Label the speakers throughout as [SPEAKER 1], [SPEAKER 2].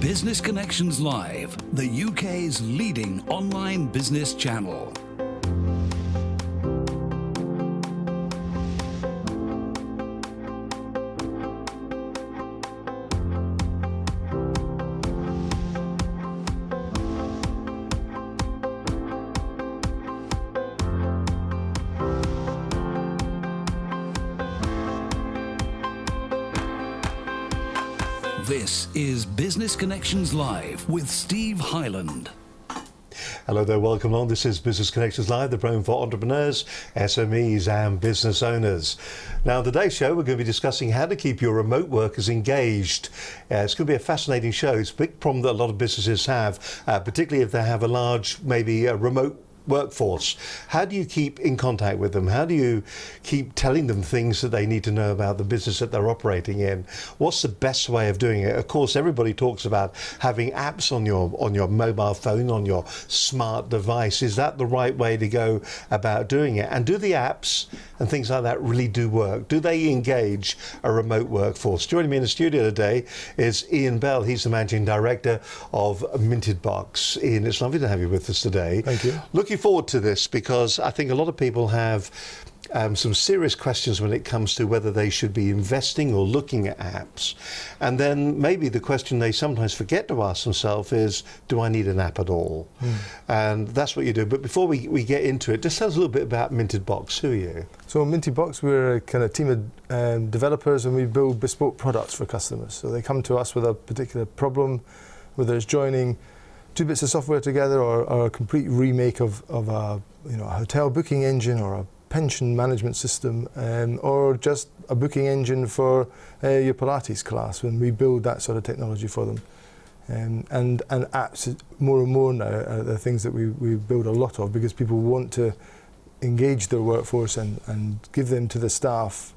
[SPEAKER 1] Business Connections Live, the UK's leading online business channel. This is Business Connections Live with Steve Hyland.
[SPEAKER 2] Hello there, welcome along. This is Business Connections Live, the program for entrepreneurs, SMEs and business owners. Now, on today's show, we're going to be discussing how to keep your remote workers engaged. It's going to be a fascinating show. It's a big problem that a lot of businesses have, particularly if they have a large, maybe a remote workforce. How do you keep in contact with them? How do you keep telling them things that they need to know about the business that they're operating in? What's the best way of doing it? Of course, everybody talks about having apps on your mobile phone, on your smart device. Is that the right way to go about doing it? And do the apps and things like that really do work? Do they engage a remote workforce? Joining me in the studio today is Iain Bell. He's the Managing Director of Minted Box. Iain, it's lovely to have you with us today.
[SPEAKER 3] Thank you.
[SPEAKER 2] Looking forward to this because I think a lot of people have some serious questions when it comes to whether they should be investing or looking at apps. And then maybe the question they sometimes forget to ask themselves is, do I need an app at all? And that's what you do. But before we get into it, just tell us a little bit about Minted Box. Who are you?
[SPEAKER 3] So Minted Box, we're a kind of team of developers, and we build bespoke products for customers. So they come to us with a particular problem, whether it's joining two bits of software together or a complete remake of a hotel booking engine or a pension management system, or just a booking engine for your Pilates class, when we build that sort of technology for them. And apps more and more now are the things that we build a lot of, because people want to engage their workforce and give them to the staff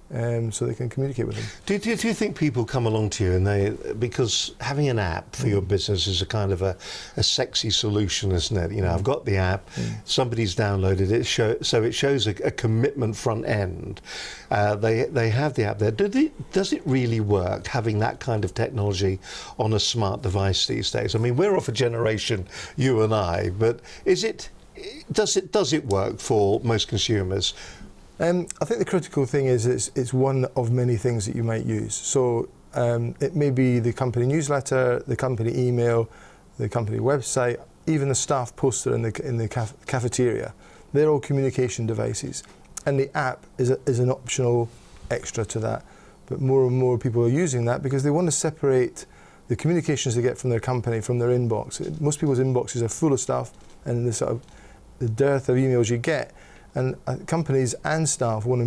[SPEAKER 3] so they can communicate with them.
[SPEAKER 2] Do you think people come along to you and because having an app for your business is a kind of a sexy solution, isn't it? You know, I've got the app, somebody's downloaded it, so it shows a commitment front end. They have the app there. Does it really work, having that kind of technology on a smart device these days? I mean, we're off a generation, you and I, but does it work for most consumers?
[SPEAKER 3] I think the critical thing is it's one of many things that you might use. So it may be the company newsletter, the company email, the company website, even the staff poster in the cafeteria. They're all communication devices, and the app is an optional extra to that. But more and more people are using that because they want to separate the communications they get from their company from their inbox. Most people's inboxes are full of stuff, and the dearth of emails you get, and companies and staff want to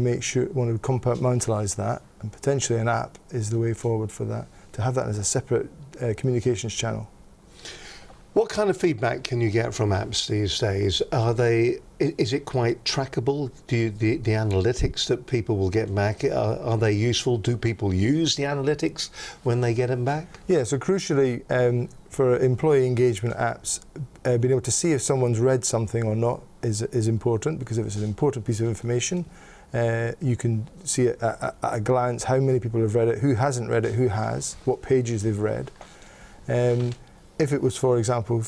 [SPEAKER 3] compartmentalise that, and potentially an app is the way forward for that, to have that as a separate communications channel.
[SPEAKER 2] What kind of feedback can you get from apps these days? Is it quite trackable? The analytics that people will get back, are they useful? Do people use the analytics when they get them back?
[SPEAKER 3] Yeah, so crucially, for employee engagement apps, being able to see if someone's read something or not is important, because if it's an important piece of information, you can see it at a glance how many people have read it, who hasn't read it, who has, what pages they've read. If it was, for example,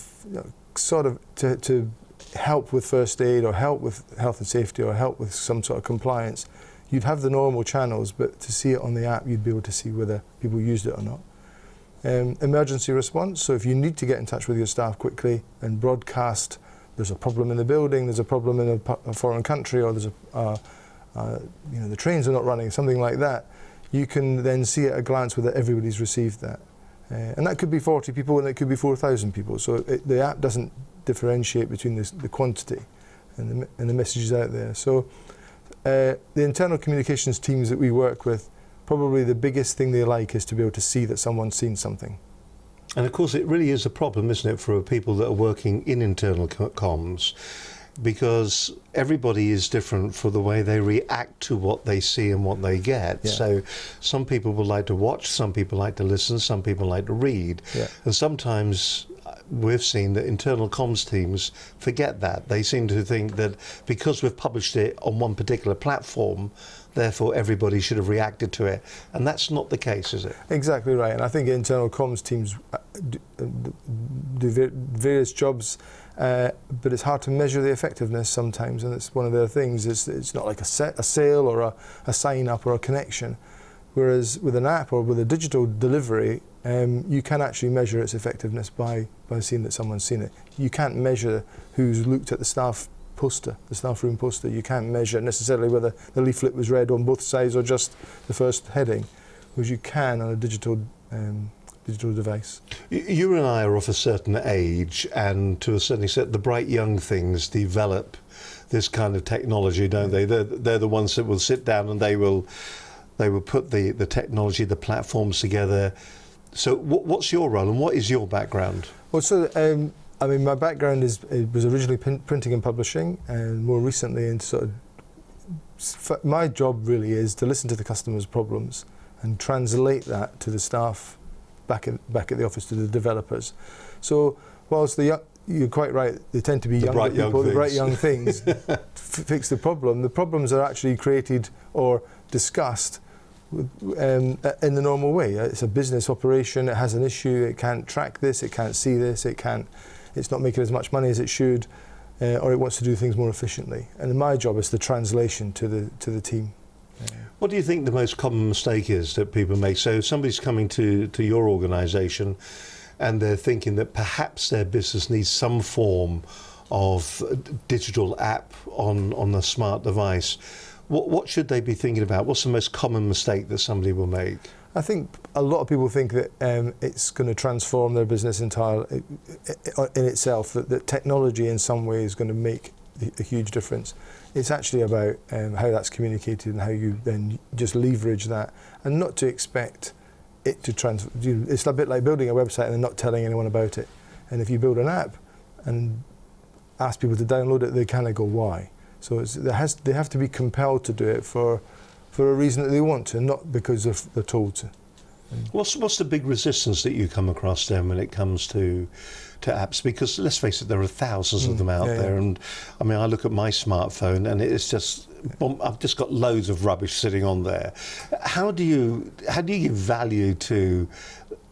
[SPEAKER 3] sort of to help with first aid, or help with health and safety, or help with some sort of compliance, you'd have the normal channels, but to see it on the app, you'd be able to see whether people used it or not. Emergency response, so if you need to get in touch with your staff quickly and broadcast, there's a problem in the building, there's a problem in a foreign country, or there's the trains are not running, something like that, you can then see at a glance whether everybody's received that. And that could be 40 people, and it could be 4,000 people. So the app doesn't differentiate between the quantity and the messages out there. So the internal communications teams that we work with, probably the biggest thing they like is to be able to see that someone's seen something.
[SPEAKER 2] And of course, it really is a problem, isn't it, for people that are working in internal comms, because everybody is different for the way they react to what they see and what they get. Yeah. So some people would like to watch, some people like to listen, some people like to read. Yeah. And sometimes we've seen that internal comms teams forget that. They seem to think that because we've published it on one particular platform, therefore everybody should have reacted to it. And that's not the case, is it?
[SPEAKER 3] Exactly right. And I think internal comms teams do various jobs, but it's hard to measure the effectiveness sometimes, and it's one of their things. It's not like a sale or a sign up or a connection. Whereas with an app or with a digital delivery, you can actually measure its effectiveness by seeing that someone's seen it. You can't measure who's looked at the staff room poster. You can't measure necessarily whether the leaflet was read on both sides or just the first heading, whereas you can on a digital device.
[SPEAKER 2] You and I are of a certain age, and to a certain extent, the bright young things develop this kind of technology, don't they? They're the ones that will sit down and they will put the technology, the platforms together. So what's your role and what is your background?
[SPEAKER 3] Well, so I mean, my background was originally printing and publishing, and more recently in my job really is to listen to the customer's problems and translate that to the staff back at the office, to the developers. So whilst you're quite right, they tend to be the bright young things fix the problem. The problems are actually created or discussed in the normal way. It's a business operation, it has an issue, it can't track this, it can't see this, it's not making as much money as it should, or it wants to do things more efficiently. And my job is the translation to the team.
[SPEAKER 2] What do you think the most common mistake is that people make? So if somebody's coming to your organisation and they're thinking that perhaps their business needs some form of digital app on a smart device, what should they be thinking about? What's the most common mistake that somebody will make?
[SPEAKER 3] I think a lot of people think that it's going to transform their business entirely in itself, that technology in some way is going to make a huge difference. It's actually about how that's communicated and how you then just leverage that, and not to expect it to transform. It's a bit like building a website and then not telling anyone about it. And if you build an app and ask people to download it, they kind of go, why? So they have to be compelled to do it for a reason that they want to, not because they're told to.
[SPEAKER 2] What's the big resistance that you come across then when it comes to apps? Because let's face it, there are thousands of them out there, and I mean, I look at my smartphone and it's just, I've just got loads of rubbish sitting on there. How do you give value to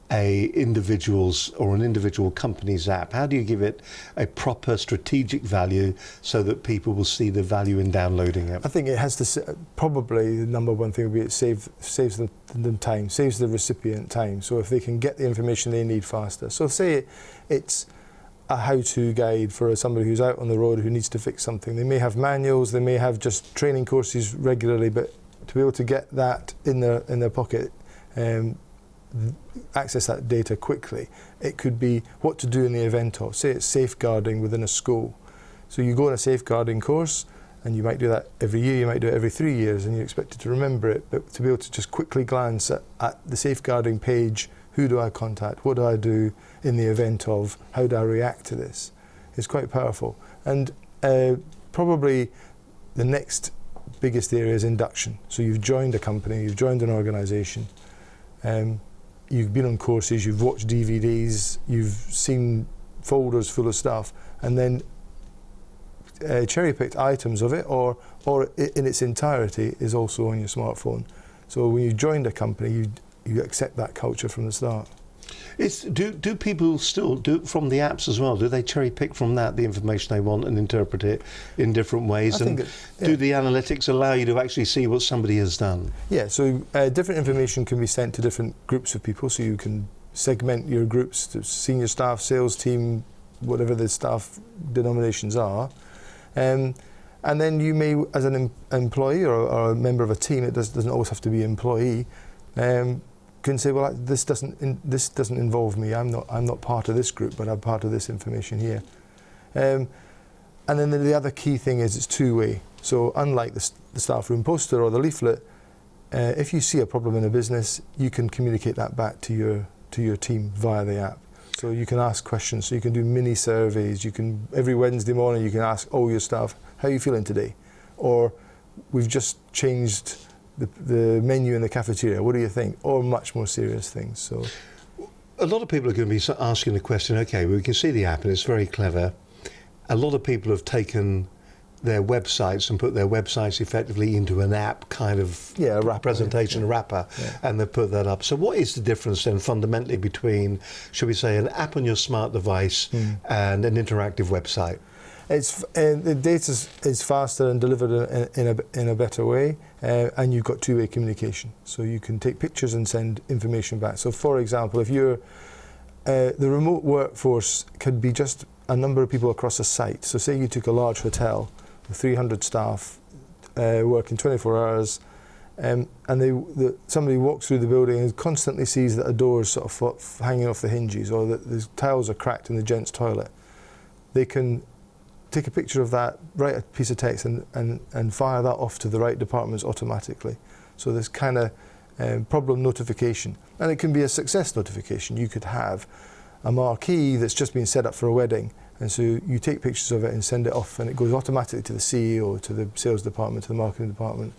[SPEAKER 2] an individual company's app? How do you give it a proper strategic value so that people will see the value in downloading it?
[SPEAKER 3] I think it has to, probably the number one thing would be it saves them time, saves the recipient time. So if they can get the information they need faster. So say it's a how-to guide for somebody who's out on the road who needs to fix something. They may have manuals, they may have just training courses regularly, but to be able to get that in their pocket, access that data quickly. It could be what to do in the event of, say it's safeguarding within a school. So you go on a safeguarding course and you might do that every year, you might do it every 3 years, and you're expected to remember it, but to be able to just quickly glance at the safeguarding page, who do I contact, what do I do in the event of, how do I react to this, is quite powerful. And probably the next biggest area is induction. So you've joined a company, you've joined an organisation, you've been on courses, you've watched DVDs, you've seen folders full of stuff, and then cherry-picked items of it, or in its entirety, is also on your smartphone. So when you joined a company, you accept that culture from the start.
[SPEAKER 2] Do people still do it from the apps as well? Do they cherry pick from that the information they want and interpret it in different ways? Do the analytics allow you to actually see what somebody has done? Yeah,
[SPEAKER 3] so different information can be sent to different groups of people, so you can segment your groups to senior staff, sales team, whatever the staff denominations are. And then you may, as an employee or a member of a team, it doesn't always have to be employee, can say, well, this doesn't involve me. I'm not part of this group, but I'm part of this information here. And then the other key thing is it's two-way. So unlike the staff room poster or the leaflet, if you see a problem in a business, you can communicate that back to your team via the app. So you can ask questions. So you can do mini surveys. You can, every Wednesday morning, you can ask all your staff, how are you feeling today? Or we've just changed the menu in the cafeteria, what do you think? Or much more serious things. So
[SPEAKER 2] a lot of people are going to be asking the question, okay, we can see the app and it's very clever. A lot of people have taken their websites and put their websites effectively into an app kind of
[SPEAKER 3] Yeah, a wrapper,
[SPEAKER 2] presentation, a wrapper, and they put that up. So what is the difference then fundamentally between, should we say, an app on your smart device and an interactive website?
[SPEAKER 3] The data is faster and delivered in a better way, and you've got two-way communication. So you can take pictures and send information back. So for example, if you're the remote workforce could be just a number of people across a site. So say you took a large hotel with 300 staff working 24 hours, and somebody walks through the building and constantly sees that a door is sort of hanging off the hinges, or that the tiles are cracked in the gents' toilet. They can take a picture of that, write a piece of text and fire that off to the right departments automatically. So there's kind of problem notification. And it can be a success notification. You could have a marquee that's just been set up for a wedding, and so you take pictures of it and send it off, and it goes automatically to the CEO, to the sales department, to the marketing department.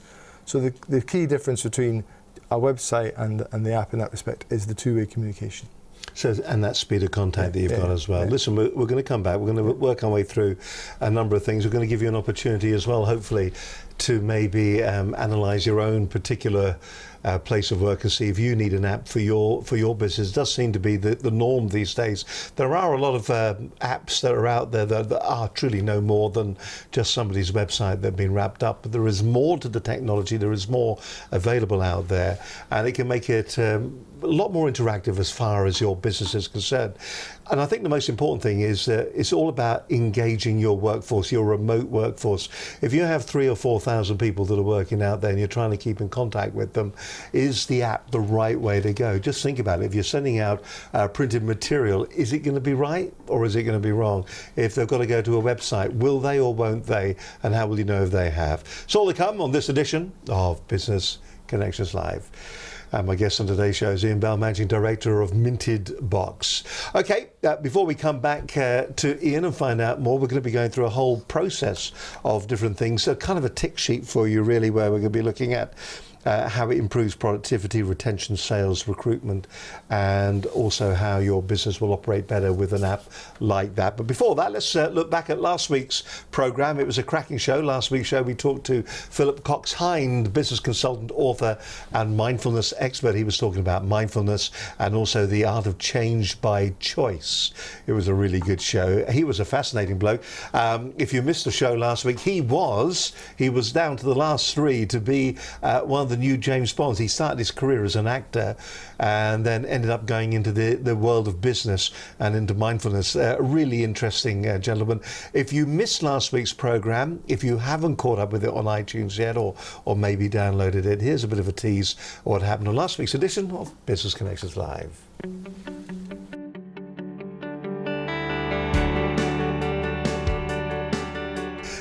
[SPEAKER 3] So the key difference between our website and the app in that respect is the two-way communication.
[SPEAKER 2] So, and that speed of contact that you've got as well. Listen, we're going to come back. We're going to work our way through a number of things. We're going to give you an opportunity as well, hopefully, to maybe analyse your own particular place of work and see if you need an app for your business. It does seem to be the norm these days. There are a lot of apps that are out there that are truly no more than just somebody's website that have been wrapped up. But there is more to the technology. There is more available out there, and it can make it a lot more interactive as far as your business is concerned. And I think the most important thing is it's all about engaging your workforce, your remote workforce. If you have 3,000 or 4,000 people that are working out there and you're trying to keep in contact with them, is the app the right way to go? Just think about it. If you're sending out printed material, is it going to be right or is it going to be wrong? If they've got to go to a website, will they or won't they? And how will you know if they have? So all to come on this edition of Business Connections Live. And my guest on today's show is Iain Bell, Managing Director of Minted Box. Okay, before we come back to Iain and find out more, we're going to be going through a whole process of different things. So kind of a tick sheet for you, really, where we're going to be looking at how it improves productivity, retention, sales, recruitment, and also how your business will operate better with an app like that. But before that, let's look back at last week's programme. It was a cracking show. Last week's show, we talked to Philip Cox-Hind, business consultant, author, and mindfulness expert. He was talking about mindfulness and also the art of change by choice. It was a really good show. He was a fascinating bloke. If you missed the show last week, he was down to the last three to be one of the new James Bonds. He started his career as an actor and then ended up going into the world of business and into mindfulness. Really interesting gentleman. If you missed last week's programme, if you haven't caught up with it on iTunes yet or maybe downloaded it, here's a bit of a tease of what happened on last week's edition of Business Connections Live.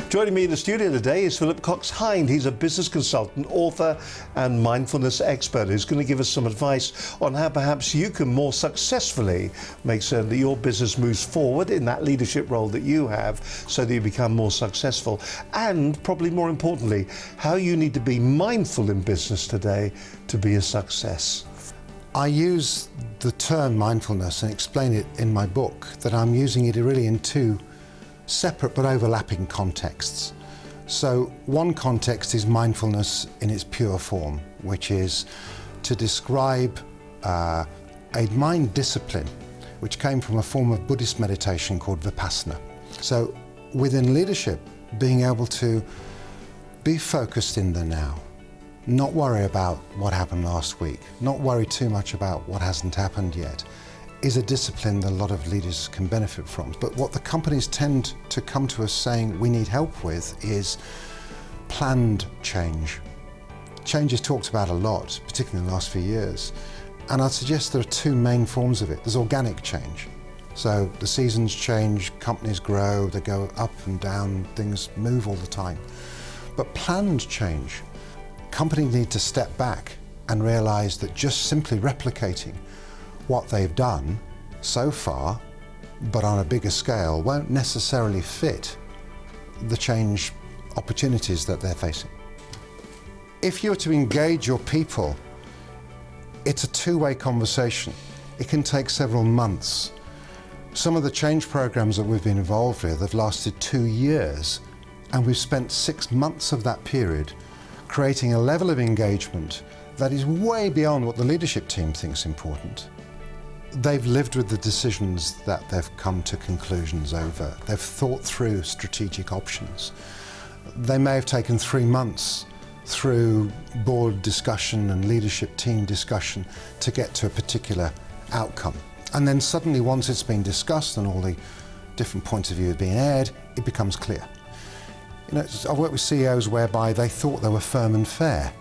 [SPEAKER 2] Joining me in the studio today is Philip Cox-Hind. He's a business consultant, author and mindfulness expert who's going to give us some advice on how perhaps you can more successfully make certain that your business moves forward in that leadership role that you have so that you become more successful, and probably more importantly, how you need to be mindful in business today to be a success.
[SPEAKER 4] I use the term mindfulness and explain it in my book that I'm using it really in two separate but overlapping contexts. So one context is mindfulness in its pure form, which is to describe a mind discipline which came from a form of Buddhist meditation called Vipassana. So within leadership, being able to be focused in the now, not worry about what happened last week, not worry too much about what hasn't happened yet, is a discipline that a lot of leaders can benefit from. But what the companies tend to come to us saying we need help with is planned change. Change is talked about a lot, particularly in the last few years. And I'd suggest there are two main forms of it. There's organic change. So the seasons change, companies grow, they go up and down, things move all the time. But planned change, companies need to step back and realize that just simply replicating what they've done so far, but on a bigger scale, won't necessarily fit the change opportunities that they're facing. If you're to engage your people, it's a two-way conversation. It can take several months. Some of the change programs that we've been involved with have lasted 2 years And we've spent 6 months of that period creating a level of engagement that is way beyond what the leadership team thinks important. They've lived with the decisions that they've come to conclusions over. They've thought through strategic options. They may have taken 3 months through board discussion and leadership team discussion to get to a particular outcome. And then suddenly, once it's been discussed and all the different points of view are being aired, it becomes clear. You know, I've worked with CEOs whereby they thought they were firm and fair,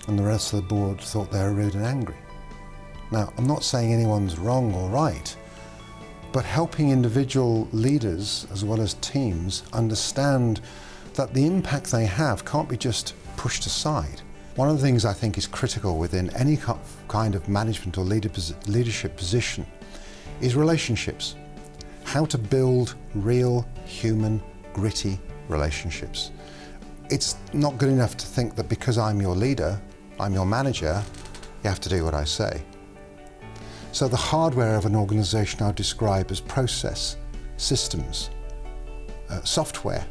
[SPEAKER 4] and the rest of the board thought they were rude and angry. Now, I'm not saying anyone's wrong or right, but helping individual leaders as well as teams understand that the impact they have can't be just pushed aside. One of the things I think is critical within any kind of management or leadership position is relationships. How to build real, human, gritty relationships. It's not good enough to think that because I'm your leader, I'm your manager, you have to do what I say. So the hardware of an organisation I would describe as process, systems, software,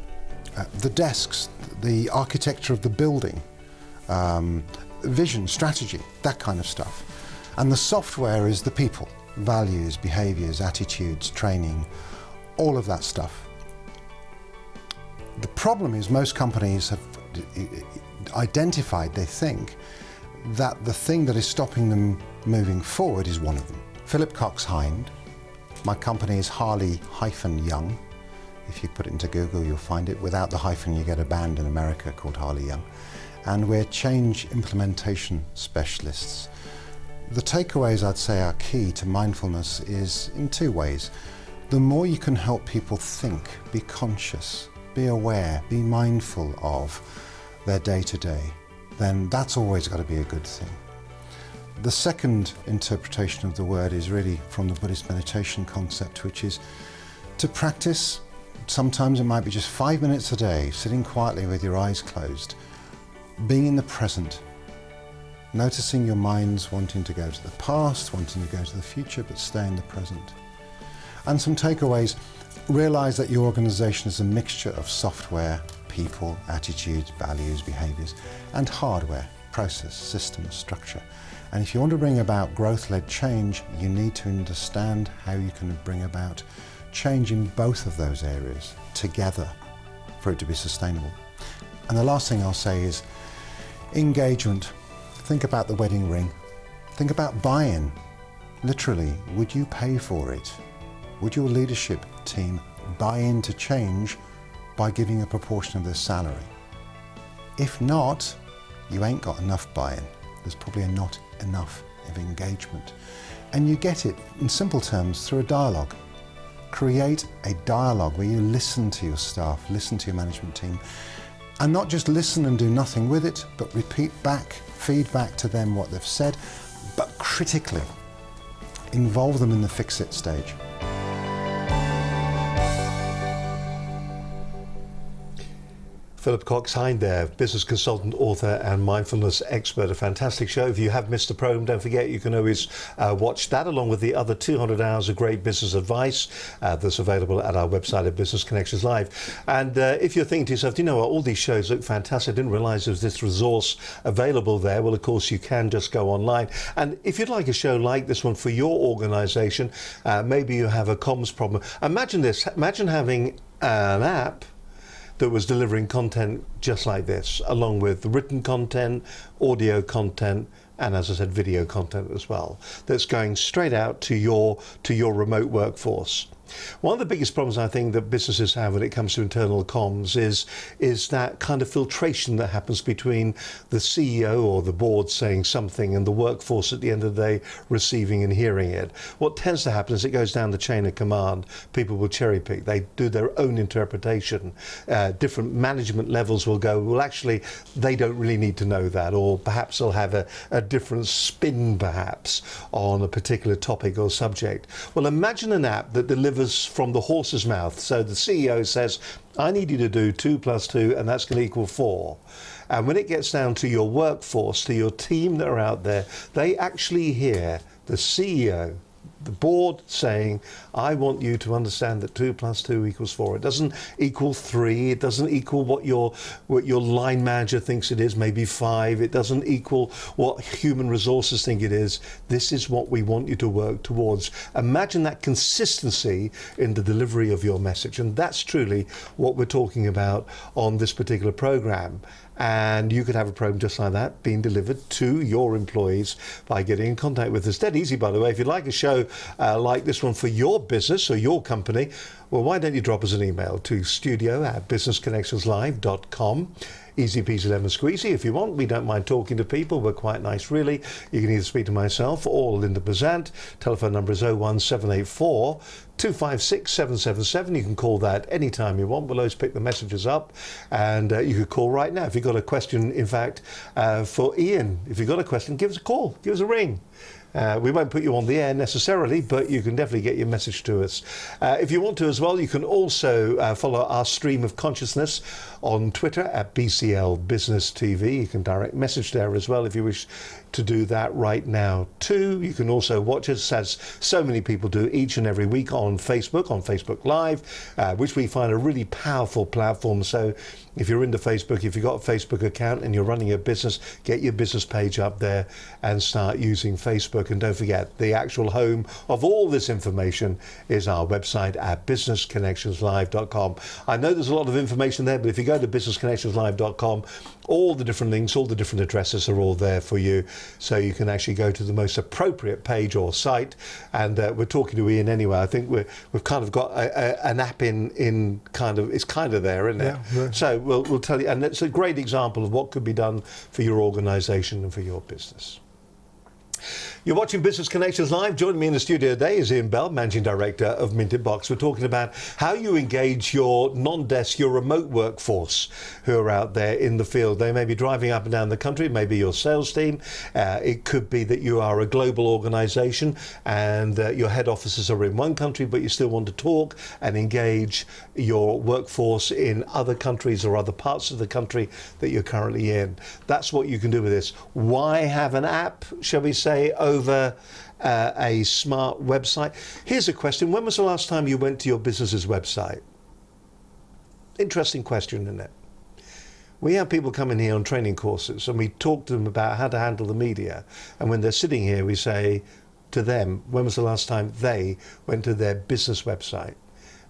[SPEAKER 4] the desks, the architecture of the building, vision, strategy, that kind of stuff. And the software is the people, values, behaviours, attitudes, training, all of that stuff. The problem is most companies have identified, they think, that the thing that is stopping them moving forward is one of them. Philip Cox-Hind, my company is Harley-Young. If you put it into Google, you'll find it. Without the hyphen, you get a band in America called Harley Young. And we're change implementation specialists. The takeaways I'd say are key to mindfulness is in 2 ways. The more you can help people think, be conscious, be aware, be mindful of their day-to-day, then that's always got to be a good thing. The second interpretation of the word is really from the Buddhist meditation concept, which is to practice. Sometimes it might be just 5 minutes a day, sitting quietly with your eyes closed, being in the present, noticing your mind's wanting to go to the past, wanting to go to the future, but stay in the present. And some takeaways: realize that your organization is a mixture of software, people, attitudes, values, behaviors, and hardware, process, systems, structure. And if you want to bring about growth-led change, you need to understand how you can bring about change in both of those areas together for it to be sustainable. And the last thing I'll say is engagement. Think about the wedding ring. Think about buy-in. Literally, would you pay for it? Would your leadership team buy into change by giving a proportion of their salary? If not, you ain't got enough buy-in. There's probably not enough of engagement. And you get it, in simple terms, through a dialogue. Create a dialogue where you listen to your staff, listen to your management team, and not just listen and do nothing with it, but repeat back, feedback to them what they've said, but critically involve them in the fix-it stage.
[SPEAKER 2] Philip Cox-Hind there, business consultant, author and mindfulness expert. A fantastic show. If you have missed a program, don't forget you can always watch that along with the other 200 hours of great business advice that's available at our website at Business Connections Live. And if you're thinking to yourself, you know what, all these shows look fantastic, I didn't realise there was this resource available there. Well, of course, you can just go online. And if you'd like a show like this one for your organisation, maybe you have a comms problem. Imagine this, imagine having an app that was delivering content just like this, along with the written content, audio content, and as I said, video content as well, that's going straight out to your remote workforce. One of the biggest problems I think that businesses have when it comes to internal comms is that kind of filtration that happens between the CEO or the board saying something and the workforce at the end of the day receiving and hearing it. What tends to happen is it goes down the chain of command. People will cherry pick. They do their own interpretation. Different management levels will go, well, actually, they don't really need to know that, or perhaps they'll have a different spin, perhaps, on a particular topic or subject. Well, imagine an app that delivers from the horse's mouth. So the CEO says, I need you to do 2 + 2, and that's going to equal 4. And when it gets down to your workforce, to your team that are out there, they actually hear the CEO the board saying, I want you to understand that 2 + 2 = 4. It doesn't equal 3. It doesn't equal what your line manager thinks it is, maybe 5. It doesn't equal what human resources think it is. This is what we want you to work towards. Imagine that consistency in the delivery of your message. And that's truly what we're talking about on this particular program. And you could have a program just like that being delivered to your employees by getting in contact with us. Dead easy, by the way. If you'd like a show like this one for your business or your company, well, why don't you drop us an email to studio@businessconnectionslive.com. Easy peasy lemon squeezy. If you want, we don't mind talking to people. We're quite nice, really. You can either speak to myself or Linda Bazant. Telephone number is 01784 256 777. You can call that anytime you want. We'll always pick the messages up, and you could call right now. If you've got a question, in fact, for Iain, if you've got a question, give us a call, give us a ring. We won't put you on the air necessarily, but you can definitely get your message to us. If you want to as well, you can also follow our stream of consciousness on Twitter at BCL Business TV. You can direct message there as well if you wish to do that right now too. You can also watch us, as so many people do each and every week, on Facebook Live, which we find a really powerful platform. So if you're into Facebook, if you've got a Facebook account and you're running a business, get your business page up there and start using Facebook. And don't forget, the actual home of all this information is our website at businessconnectionslive.com. I know there's a lot of information there, but if you go to businessconnectionslive.com, all the different links, all the different addresses are all there for you, so you can actually go to the most appropriate page or site. And we're talking to Iain anyway. I think we've kind of got an app in kind of, it's kind of there, isn't it?
[SPEAKER 3] Yeah, right.
[SPEAKER 2] So we'll tell you, and it's a great example of what could be done for your organisation and for your business. You're watching Business Connections Live. Joining me in the studio today is Iain Bell, Managing Director of Minted Box. We're talking about how you engage your non-desk, your remote workforce who are out there in the field. They may be driving up and down the country, maybe your sales team. It could be that you are a global organisation and your head offices are in one country, but you still want to talk and engage your workforce in other countries or other parts of the country that you're currently in. That's what you can do with this. Why have an app, shall we say, over a smart website? Here's a question. When was the last time you went to your business's website? Interesting question, isn't it? We have people come in here on training courses and we talk to them about how to handle the media. And when they're sitting here, we say to them, when was the last time they went to their business website?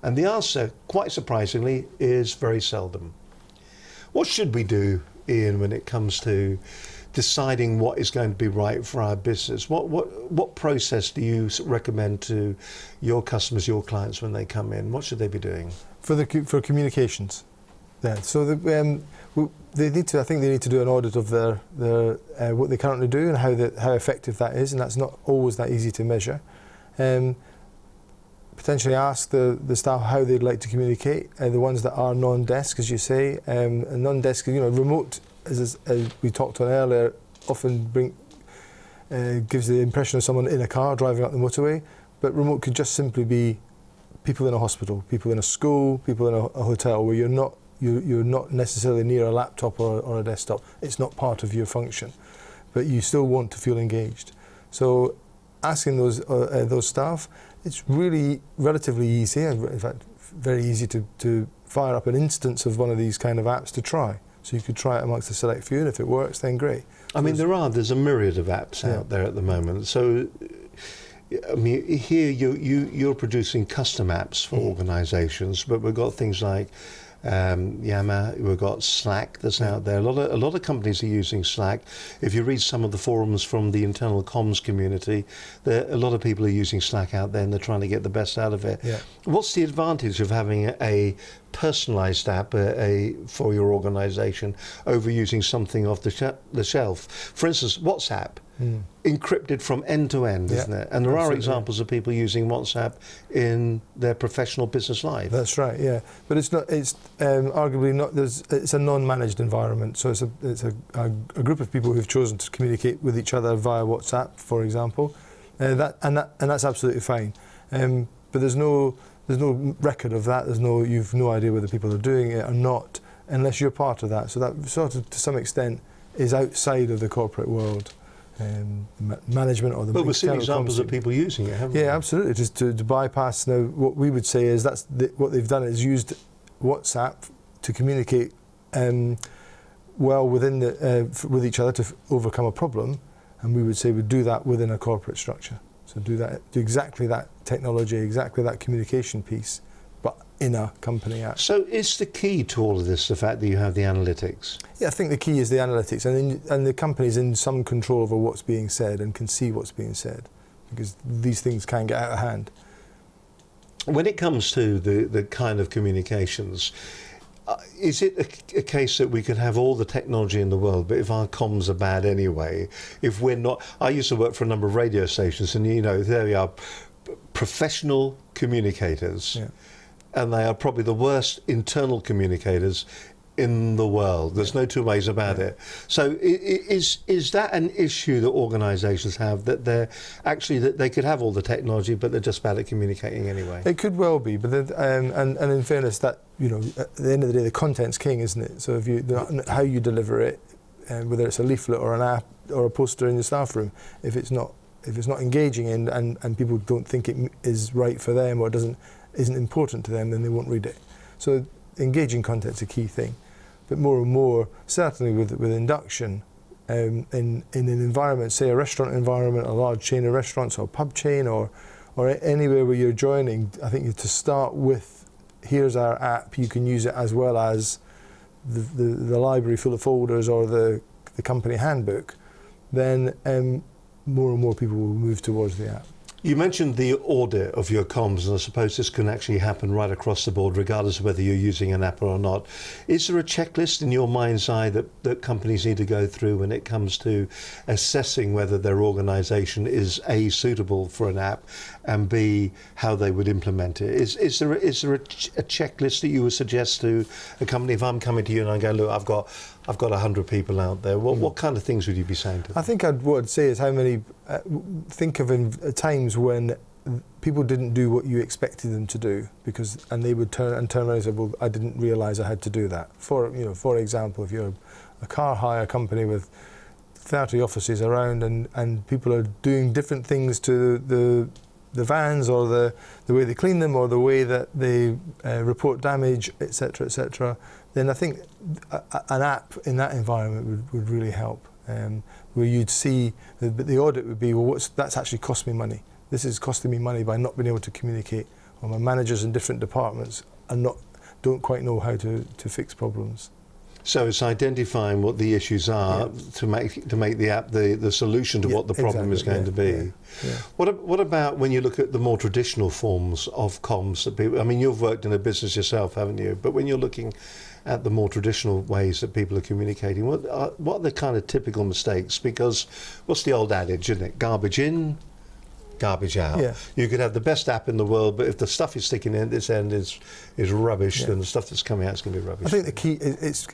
[SPEAKER 2] And the answer, quite surprisingly, is very seldom. What should we do, Iain, when it comes to deciding what is going to be right for our business? What process do you recommend to your customers, your clients, when they come in? What should they be doing?
[SPEAKER 3] For communications. Yeah. So they need to. I think they need to do an audit of their what they currently do and how effective that is, and that's not always that easy to measure. Potentially ask the staff how they'd like to communicate. The ones that are non-desk, as you say, and non-desk, remote, as we talked on earlier, often gives the impression of someone in a car driving up the motorway, but remote could just simply be people in a hospital, people in a school, people in a hotel, where you're not necessarily near a laptop or a desktop. It's not part of your function, but you still want to feel engaged. So asking those staff, it's really relatively easy, in fact very easy to fire up an instance of one of these kind of apps to try. So you could try it amongst a select few, and if it works, then great.
[SPEAKER 2] I mean, there's a myriad of apps out there at the moment. So, I mean, here you're producing custom apps for organisations, but we've got things like Yammer, we've got Slack that's out there. A lot of companies are using Slack. If you read some of the forums from the internal comms community, a lot of people are using Slack out there and they're trying to get the best out of it. Yeah. What's the advantage of having a personalised app for your organisation over using something off the shelf? For instance, WhatsApp. Encrypted from end to end, isn't it? And there are examples of people using WhatsApp in their professional business life.
[SPEAKER 3] That's right, yeah. But it's not. It's arguably not. It's a non-managed environment. So it's a group of people who've chosen to communicate with each other via WhatsApp, for example. That's absolutely fine. But there's no record of that. You've no idea whether people are doing it or not, unless you're part of that. So that sort of, to some extent, is outside of the corporate world. management or the.
[SPEAKER 2] But we've seen
[SPEAKER 3] internal
[SPEAKER 2] examples of
[SPEAKER 3] comms.
[SPEAKER 2] people using it, haven't we?
[SPEAKER 3] Yeah, absolutely. Just to bypass now, what we would say is what they've done is used WhatsApp to communicate well within with each other to overcome a problem, and we would say we'd do that within a corporate structure. So do exactly that technology, exactly that communication piece, but in a company app.
[SPEAKER 2] So is the key to all of this the fact that you have the analytics?
[SPEAKER 3] Yeah, I think the key is the analytics, and the company's in some control over what's being said and can see what's being said, because these things can get out of hand.
[SPEAKER 2] When it comes to the kind of communications, is it a case that we could have all the technology in the world, but if our comms are bad anyway, if we're not... I used to work for a number of radio stations, and, you know, there we are, professional communicators,
[SPEAKER 3] Yeah.
[SPEAKER 2] and they are probably the worst internal communicators in the world. There's no two ways about it. So is that an issue that organisations have, that they're actually, that they could have all the technology but they're just bad at communicating anyway?
[SPEAKER 3] It could well be, but and in fairness, that, you know, at the end of the day, the content's king, isn't it? So if how you deliver it, whether it's a leaflet or an app or a poster in the staff room, if it's not engaging and people don't think it is right for them or isn't important to them, then they won't read it. So engaging content's a key thing. But more and more, certainly with induction, in an environment, say a restaurant environment, a large chain of restaurants or pub chain or anywhere where you're joining, I think to start with, here's our app, you can use it as well as the library full of folders or the company handbook, then more and more people will move towards the app.
[SPEAKER 2] You mentioned the audit of your comms, and I suppose this can actually happen right across the board, regardless of whether you're using an app or not. Is there a checklist in your mind's eye that companies need to go through when it comes to assessing whether their organisation is A, suitable for an app, and B, how they would implement it? Is there a checklist that you would suggest to a company? If I'm coming to you and I go, look, I've got 100 people out there, what kind of things would you be saying to them?
[SPEAKER 3] I think what I'd say is how many, think of times when people didn't do what you expected them to do, and they would turn around and say, well, I didn't realise I had to do that. For example, if you're a car hire company with 30 offices around and people are doing different things to the vans or the way they clean them or the way that they report damage, etc., then I think an app in that environment would really help. Where you'd see, but the audit would be, well, that's actually cost me money. This is costing me money by not being able to communicate, or my managers in different departments don't quite know how to fix problems.
[SPEAKER 2] So it's identifying what the issues are to make the app the solution to what the problem is going to be. Yeah. What about when you look at the more traditional forms of comms that people? I mean, you've worked in a business yourself, haven't you? But when you're looking at the more traditional ways that people are communicating, what are the kind of typical mistakes? Because what's the old adage, isn't it? Garbage in, garbage out. Yeah. You could have the best app in the world, but if the stuff you're sticking in at this end is rubbish, then the stuff that's coming out is going to be rubbish.
[SPEAKER 3] I think the key is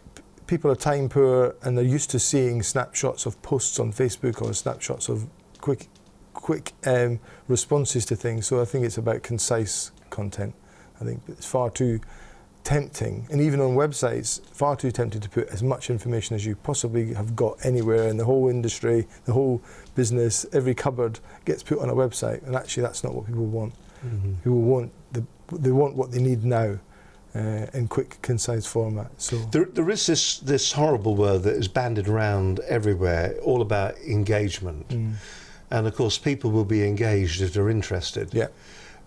[SPEAKER 3] people are time poor and they're used to seeing snapshots of posts on Facebook or snapshots of quick responses to things. So I think it's about concise content. I think it's far too tempting, and even on websites, far too tempting to put as much information as you possibly have got anywhere in the whole industry, the whole business, every cupboard gets put on a website, and actually that's not what people want. Mm-hmm. People they want what they need now, in quick, concise format. So
[SPEAKER 2] there is this horrible word that is bandied around everywhere, all about engagement, and of course people will be engaged if they're interested.
[SPEAKER 3] Yeah.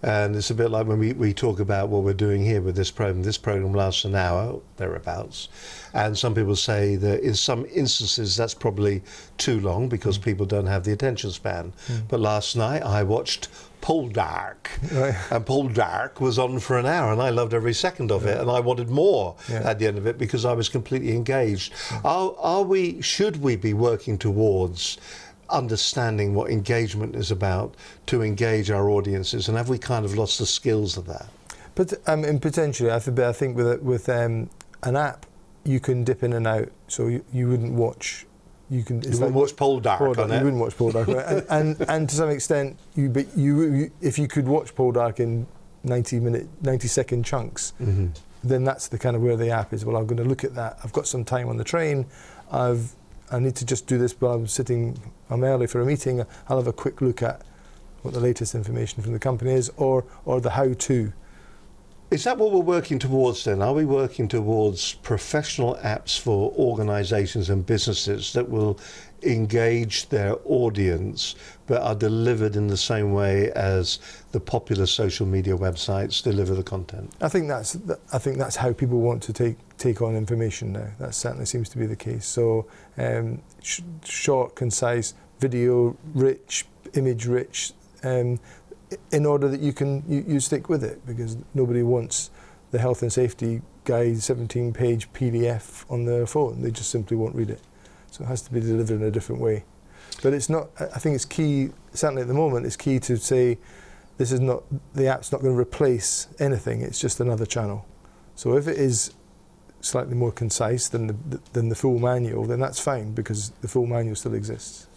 [SPEAKER 2] And it's a bit like when we talk about what we're doing here with this program. This program lasts an hour, thereabouts. And some people say that in some instances that's probably too long because people don't have the attention span. But last night I watched Poldark. Right. And Poldark was on for an hour and I loved every second of it, and I wanted more at the end of it because I was completely engaged. Should we be working towards understanding what engagement is about to engage our audiences, and have we kind of lost the skills of that?
[SPEAKER 3] But potentially, I think with an app, you can dip in and out, so you wouldn't watch. You wouldn't
[SPEAKER 2] watch Poldark on it.
[SPEAKER 3] You wouldn't watch Poldark, and to some extent, if you could watch Poldark in 90-second chunks, then that's the kind of where the app is. Well, I'm going to look at that. I've got some time on the train. I need to just do this while I'm early for a meeting, I'll have a quick look at what the latest information from the company is, or the how-to.
[SPEAKER 2] Is that what we're working towards then? Are we working towards professional apps for organisations and businesses that will engage their audience but are delivered in the same way as the popular social media websites deliver the content?
[SPEAKER 3] I think that's how people want to take on information now. That certainly seems to be the case. So short, concise, video rich, image rich, in order that you stick with it, because nobody wants the health and safety guide 17-page PDF on their phone. They just simply won't read it. So it has to be delivered in a different way. But it's not. I think it's key. Certainly at the moment, it's key to say this is not, the app's not going to replace anything. It's just another channel. So if it is slightly more concise than the full manual, then that's fine, because the full manual still exists.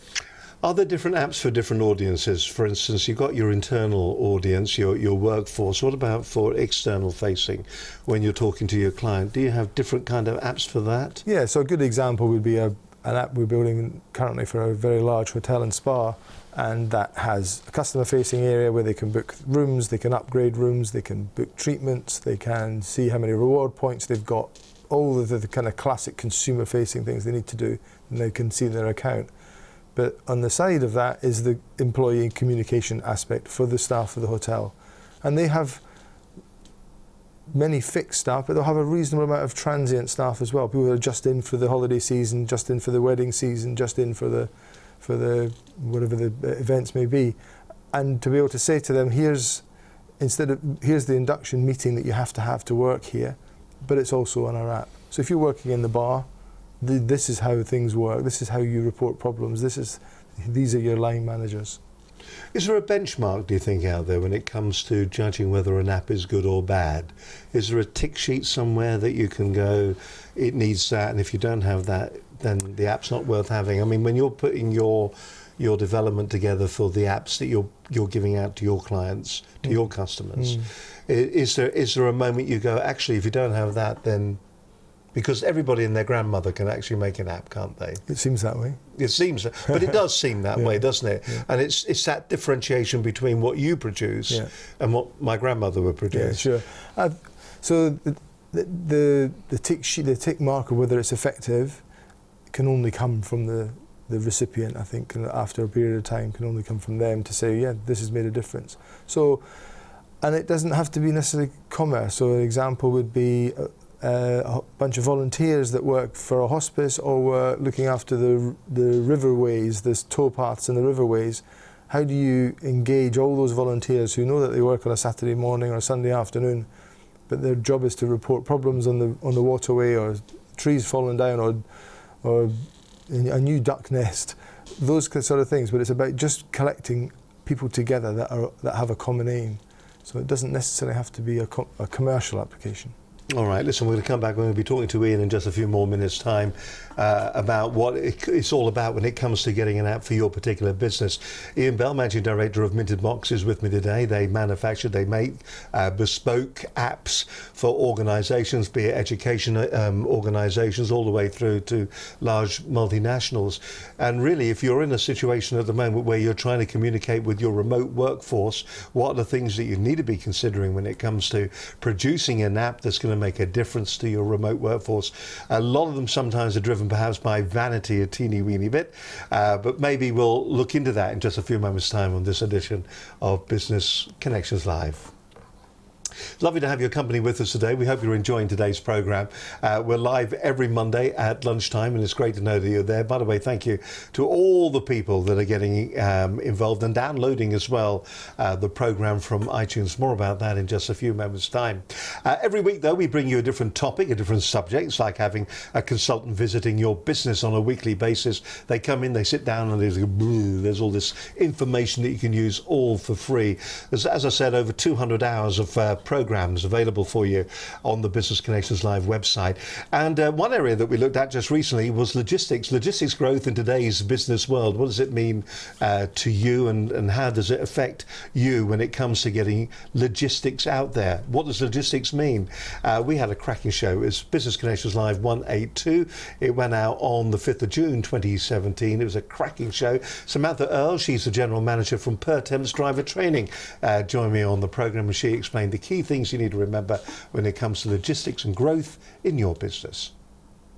[SPEAKER 2] Are there different apps for different audiences? For instance, you've got your internal audience, your workforce. What about for external facing, when you're talking to your client? Do you have different kind of apps for that?
[SPEAKER 3] Yeah, so a good example would be an app we're building currently for a very large hotel and spa, and that has a customer-facing area where they can book rooms, they can upgrade rooms, they can book treatments, they can see how many reward points they've got, all of the kind of classic consumer-facing things they need to do, and they can see their account. But on the side of that is the employee communication aspect for the staff of the hotel. And they have many fixed staff, but they'll have a reasonable amount of transient staff as well. People who are just in for the holiday season, just in for the wedding season, just in for the whatever the events may be. And to be able to say to them, here's the induction meeting that you have to work here, but it's also on our app. So if you're working in the bar, this is how things work, this is how you report problems, these are your line managers.
[SPEAKER 2] Is there a benchmark, do you think, out there when it comes to judging whether an app is good or bad? Is there a tick sheet somewhere that you can go, it needs that, and if you don't have that, then the app's not worth having? I mean, when you're putting your development together for the apps that you're giving out to your clients, to your customers, is there a moment you go, actually, if you don't have that, then... Because everybody and their grandmother can actually make an app, can't they?
[SPEAKER 3] It seems that way.
[SPEAKER 2] It seems, but it does seem that way, doesn't it?
[SPEAKER 3] Yeah.
[SPEAKER 2] And it's that differentiation between what you produce and what my grandmother would produce.
[SPEAKER 3] Yeah, sure. So the tick sheet, the tick mark of whether it's effective, can only come from the recipient. I think, and after a period of time, can only come from them to say, yeah, this has made a difference. So, and it doesn't have to be necessarily commerce. So an example would be a bunch of volunteers that work for a hospice or were looking after the riverways, the towpaths and the riverways. How do you engage all those volunteers who know that they work on a Saturday morning or a Sunday afternoon, but their job is to report problems on the waterway, or trees falling down, or a new duck nest, those sort of things. But it's about just collecting people together that have a common aim. So it doesn't necessarily have to be a commercial application.
[SPEAKER 2] All right, listen, we're going to come back. We're going to be talking to Iain in just a few more minutes' time about what it's all about when it comes to getting an app for your particular business. Iain Bell, Managing Director of Minted Box, is with me today. They make bespoke apps for organisations, be it education organisations, all the way through to large multinationals. And really, if you're in a situation at the moment where you're trying to communicate with your remote workforce, what are the things that you need to be considering when it comes to producing an app that's going to make a difference to your remote workforce? A lot of them sometimes are driven perhaps by vanity a teeny weeny bit, but maybe we'll look into that in just a few moments' time on this edition of Business Connections Live. Lovely to have your company with us today. We hope you're enjoying today's programme. We're live every Monday at lunchtime, and it's great to know that you're there. By the way, thank you to all the people that are getting involved and downloading as well the programme from iTunes. More about that in just a few moments' time. Every week, though, we bring you a different topic, a different subject. It's like having a consultant visiting your business on a weekly basis. They come in, they sit down, and there's all this information that you can use all for free. As I said, over 200 hours of programs available for you on the Business Connections Live website. And one area that we looked at just recently was logistics growth in today's business world. What does it mean to you, and how does it affect you when it comes to getting logistics out there? What does logistics mean? We had a cracking show. It was Business Connections Live 182. It went out on the 5th of June 2017. It was a cracking show. Samantha Earle, she's the General Manager from Pertemps Driver Training, joined me on the programme, and she explained the key things you need to remember when it comes to logistics and growth in your business.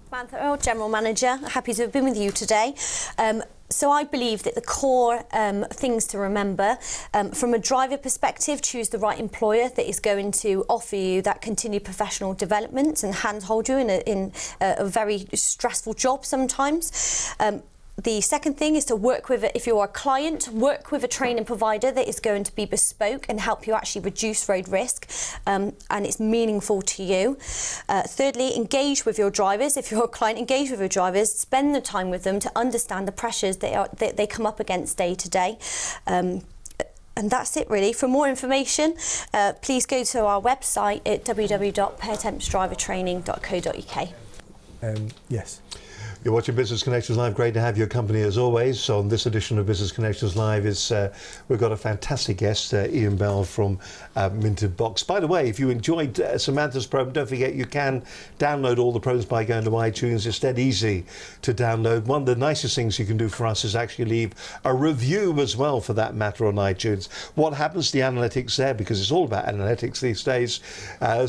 [SPEAKER 5] Samantha Earle, General Manager. Happy to have been with you today. So I believe that the core things to remember, from a driver perspective, choose the right employer that is going to offer you that continued professional development and handhold you in a very stressful job sometimes. The second thing is to work with, if you're a client, work with a training provider that is going to be bespoke and help you actually reduce road risk, and it's meaningful to you. Thirdly, engage with your drivers. If you're a client, engage with your drivers, spend the time with them to understand the pressures that they come up against day to day. And that's it really. For more information, please go to our website at www.pertempsdrivertraining.co.uk.
[SPEAKER 3] Yes.
[SPEAKER 2] You're watching Business Connections Live. Great to have your company as always. So on this edition of Business Connections Live, we've got a fantastic guest, Iain Bell from Minted Box. By the way, if you enjoyed Samantha's program, don't forget you can download all the programs by going to iTunes. It's dead easy to download. One of the nicest things you can do for us is actually leave a review as well, for that matter, on iTunes. What happens to the analytics there? Because it's all about analytics these days.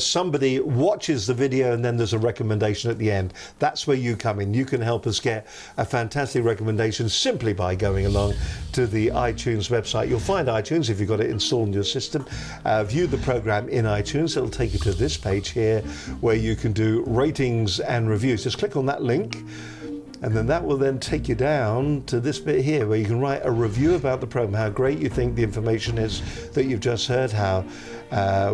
[SPEAKER 2] Somebody watches the video and then there's a recommendation at the end. That's where you come in. You can help us get a fantastic recommendation simply by going along to the iTunes website. You'll find iTunes if you've got it installed in your system. View the program in iTunes. It'll take you to this page here where you can do ratings and reviews. Just click on that link, and then that will then take you down to this bit here where you can write a review about the program, how great you think the information is that you've just heard, how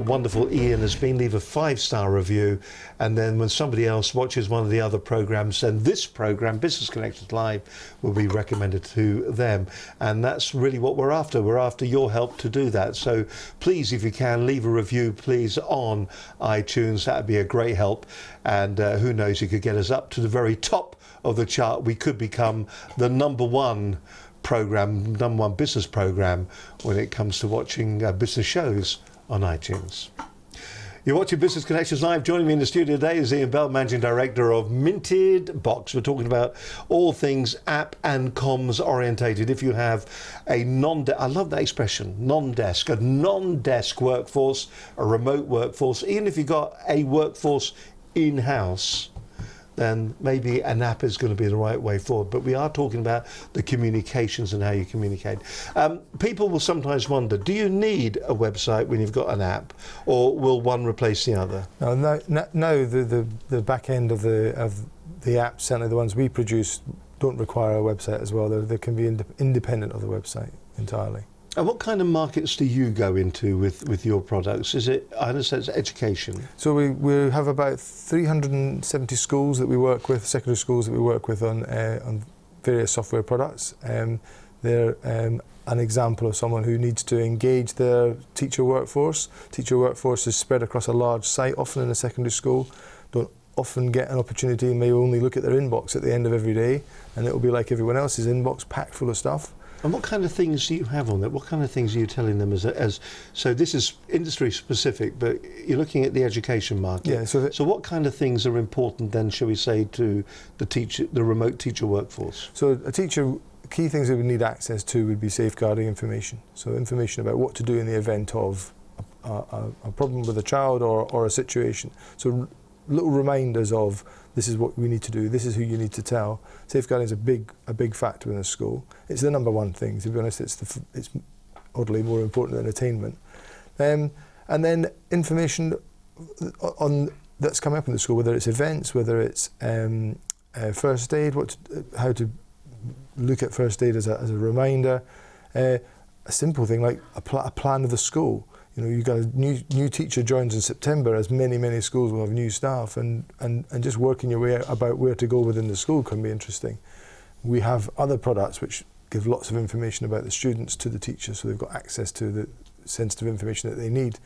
[SPEAKER 2] wonderful Iain has been. Leave a 5-star review, and then when somebody else watches one of the other programs, then this program, Business Connections Live, will be recommended to them. And that's really what we're after. We're after your help to do that. So please, if you can, leave a review, please, on iTunes. That would be a great help. And who knows, you could get us up to the very top of the chart. We could become the number one business program when it comes to watching business shows on iTunes. You're watching Business Connections Live. Joining me in the studio today is Iain Bell, Managing Director of Minted Box. We're talking about all things app and comms orientated. If you have a I love that expression, a non-desk workforce, a remote workforce, even if you've got a workforce in-house, then maybe an app is going to be the right way forward. But we are talking about the communications and how you communicate. People will sometimes wonder, do you need a website when you've got an app, or will one replace the other?
[SPEAKER 3] No, the back end of the apps, certainly the ones we produce, don't require a website as well. They can be independent of the website entirely.
[SPEAKER 2] And what kind of markets do you go into with your products? Is it, I understand it's education?
[SPEAKER 3] So we have about 370 schools that we work with, secondary schools that we work with on various software products. They're an example of someone who needs to engage their teacher workforce. Teacher workforce is spread across a large site, often in a secondary school, don't often get an opportunity and may only look at their inbox at the end of every day, and it'll be like everyone else's inbox, packed full of stuff.
[SPEAKER 2] And what kind of things do you have on that? What kind of things are you telling them as so this is industry specific, but you're looking at the education market.
[SPEAKER 3] Yeah,
[SPEAKER 2] so what kind of things are important then, shall we say, to the remote teacher workforce?
[SPEAKER 3] So a teacher, key things they would need access to would be safeguarding information. So information about what to do in the event of a problem with a child or a situation. So little reminders of, this is what we need to do, this is who you need to tell. Safeguarding is a big factor in a school. It's the number one thing, to be honest. It's oddly more important than attainment. And then information on that's coming up in the school, whether it's events, whether it's first aid, how to look at first aid as a reminder. A simple thing like a plan of the school. You know, you got a new teacher joins in September, as many schools will have new staff, and just working your way out about where to go within the school can be interesting. We have other products which give lots of information about the students to the teachers, so they've got access to the sensitive information that they need.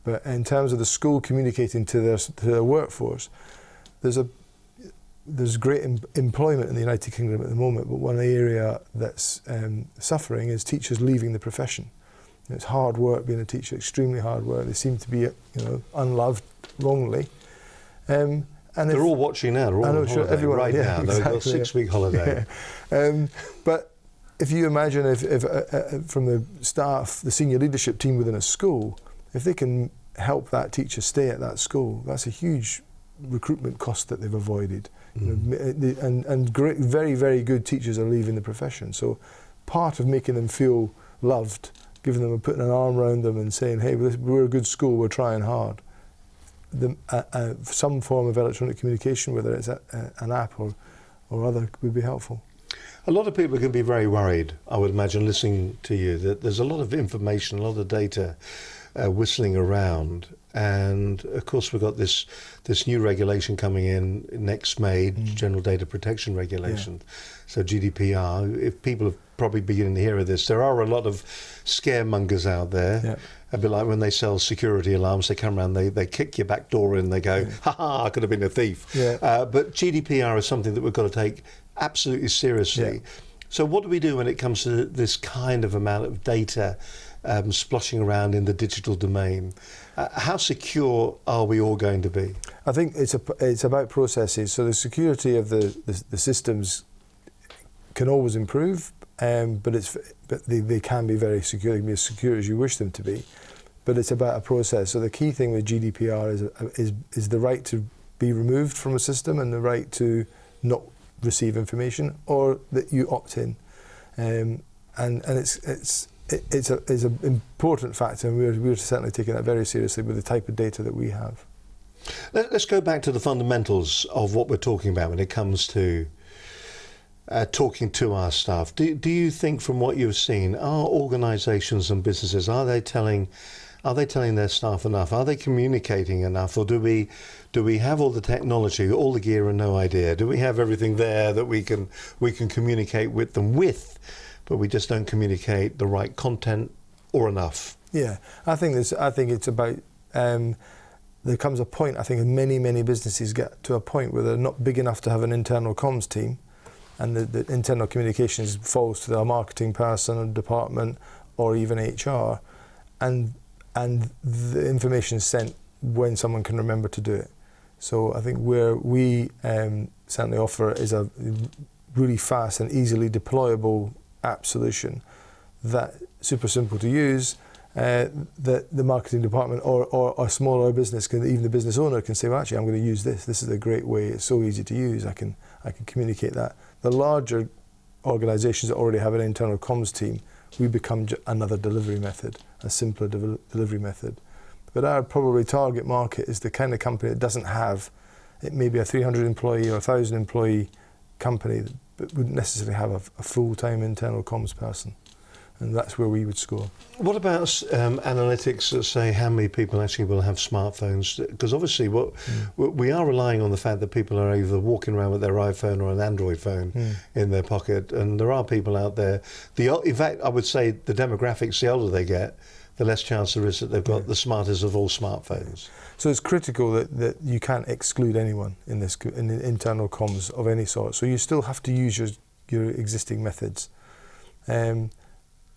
[SPEAKER 3] But in terms of the school communicating to their workforce, there's great employment in the United Kingdom at the moment, but one area that's suffering is teachers leaving the profession. It's hard work being a teacher, extremely hard work. They seem to be, unloved wrongly. And
[SPEAKER 2] they're all watching now. They're all on holiday
[SPEAKER 3] everyone,
[SPEAKER 2] right now.
[SPEAKER 3] Exactly,
[SPEAKER 2] They've got a 6-week holiday.
[SPEAKER 3] Yeah. But if you imagine if from the staff, the senior leadership team within a school, if they can help that teacher stay at that school, that's a huge recruitment cost that they've avoided. And great, very, very good teachers are leaving the profession. So part of making them feel loved, giving them, putting an arm around them and saying, hey, we're a good school, we're trying hard. Some form of electronic communication, whether it's an app or other, would be helpful.
[SPEAKER 2] A lot of people can be very worried, I would imagine, listening to you, that there's a lot of information, a lot of data whistling around. And of course, we've got this new regulation coming in next May, General Data Protection Regulation, so GDPR. If people are probably beginning to hear of this, there are a lot of scaremongers out there. Yeah. A bit like when they sell security alarms, they come around, they kick your back door in, they go, ha, I could have been a thief. Yeah. But GDPR is something that we've got to take absolutely seriously. Yeah. So what do we do when it comes to this kind of amount of data sploshing around in the digital domain? How secure are we all going to be? I
[SPEAKER 3] think it's about processes. So the security of the systems can always improve, but they can be very secure. They can be as secure as you wish them to be. But it's about a process. So the key thing with GDPR is the right to be removed from a system and the right to not receive information, or that you opt in. And it's an important factor, and we're certainly taking that very seriously with the type of data that we have.
[SPEAKER 2] Let's go back to the fundamentals of what we're talking about when it comes to talking to our staff. Do you think, from what you've seen, are organisations and businesses, are they telling their staff enough? Are they communicating enough? Or do we have all the technology, all the gear and no idea? Do we have everything there that we can communicate with them with, but we just don't communicate the right content or enough?
[SPEAKER 3] Yeah, I think it's about, there comes a point, I think many businesses get to a point where they're not big enough to have an internal comms team, and the internal communications falls to their marketing person or department or even HR, and the information is sent when someone can remember to do it. So I think where we certainly offer is a really fast and easily deployable app solution that super simple to use, that the marketing department or a smaller business can, even the business owner can say, well, actually, I'm going to use this. This is a great way. It's so easy to use. I can communicate that. The larger organisations that already have an internal comms team, we become another delivery method, a simpler delivery method. But our probably target market is the kind of company that doesn't have, it may be a 300 employee or 1,000 employee company, but wouldn't necessarily have a full-time internal comms person. And that's where we would score. What
[SPEAKER 2] about analytics that say how many people actually will have smartphones? Because obviously we are relying on the fact that people are either walking around with their iPhone or an Android phone in their pocket. And there are people out there. In fact, I would say the demographics, the older they get, the less chance there is that they've got the smartest of all smartphones. So
[SPEAKER 3] it's critical that you can't exclude anyone in the internal comms of any sort. So you still have to use your existing methods.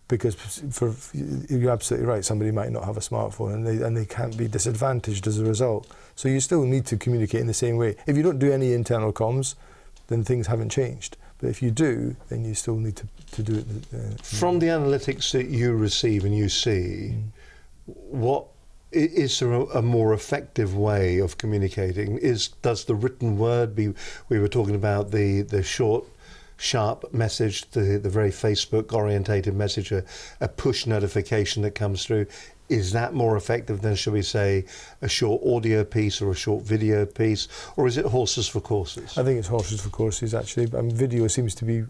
[SPEAKER 3] Because you're absolutely right, somebody might not have a smartphone and they can't be disadvantaged as a result. So you still need to communicate in the same way. If you don't do any internal comms, then things haven't changed. But if you do, then you still need to do it.
[SPEAKER 2] From the analytics that you receive and you see, what is there a more effective way of communicating? Does the written word we were talking about the short, sharp message, the very Facebook orientated message, a push notification that comes through, is that more effective than, shall we say, a short audio piece or a short video piece, or is it horses for courses?
[SPEAKER 3] I think it's horses for courses, actually. Video seems to be,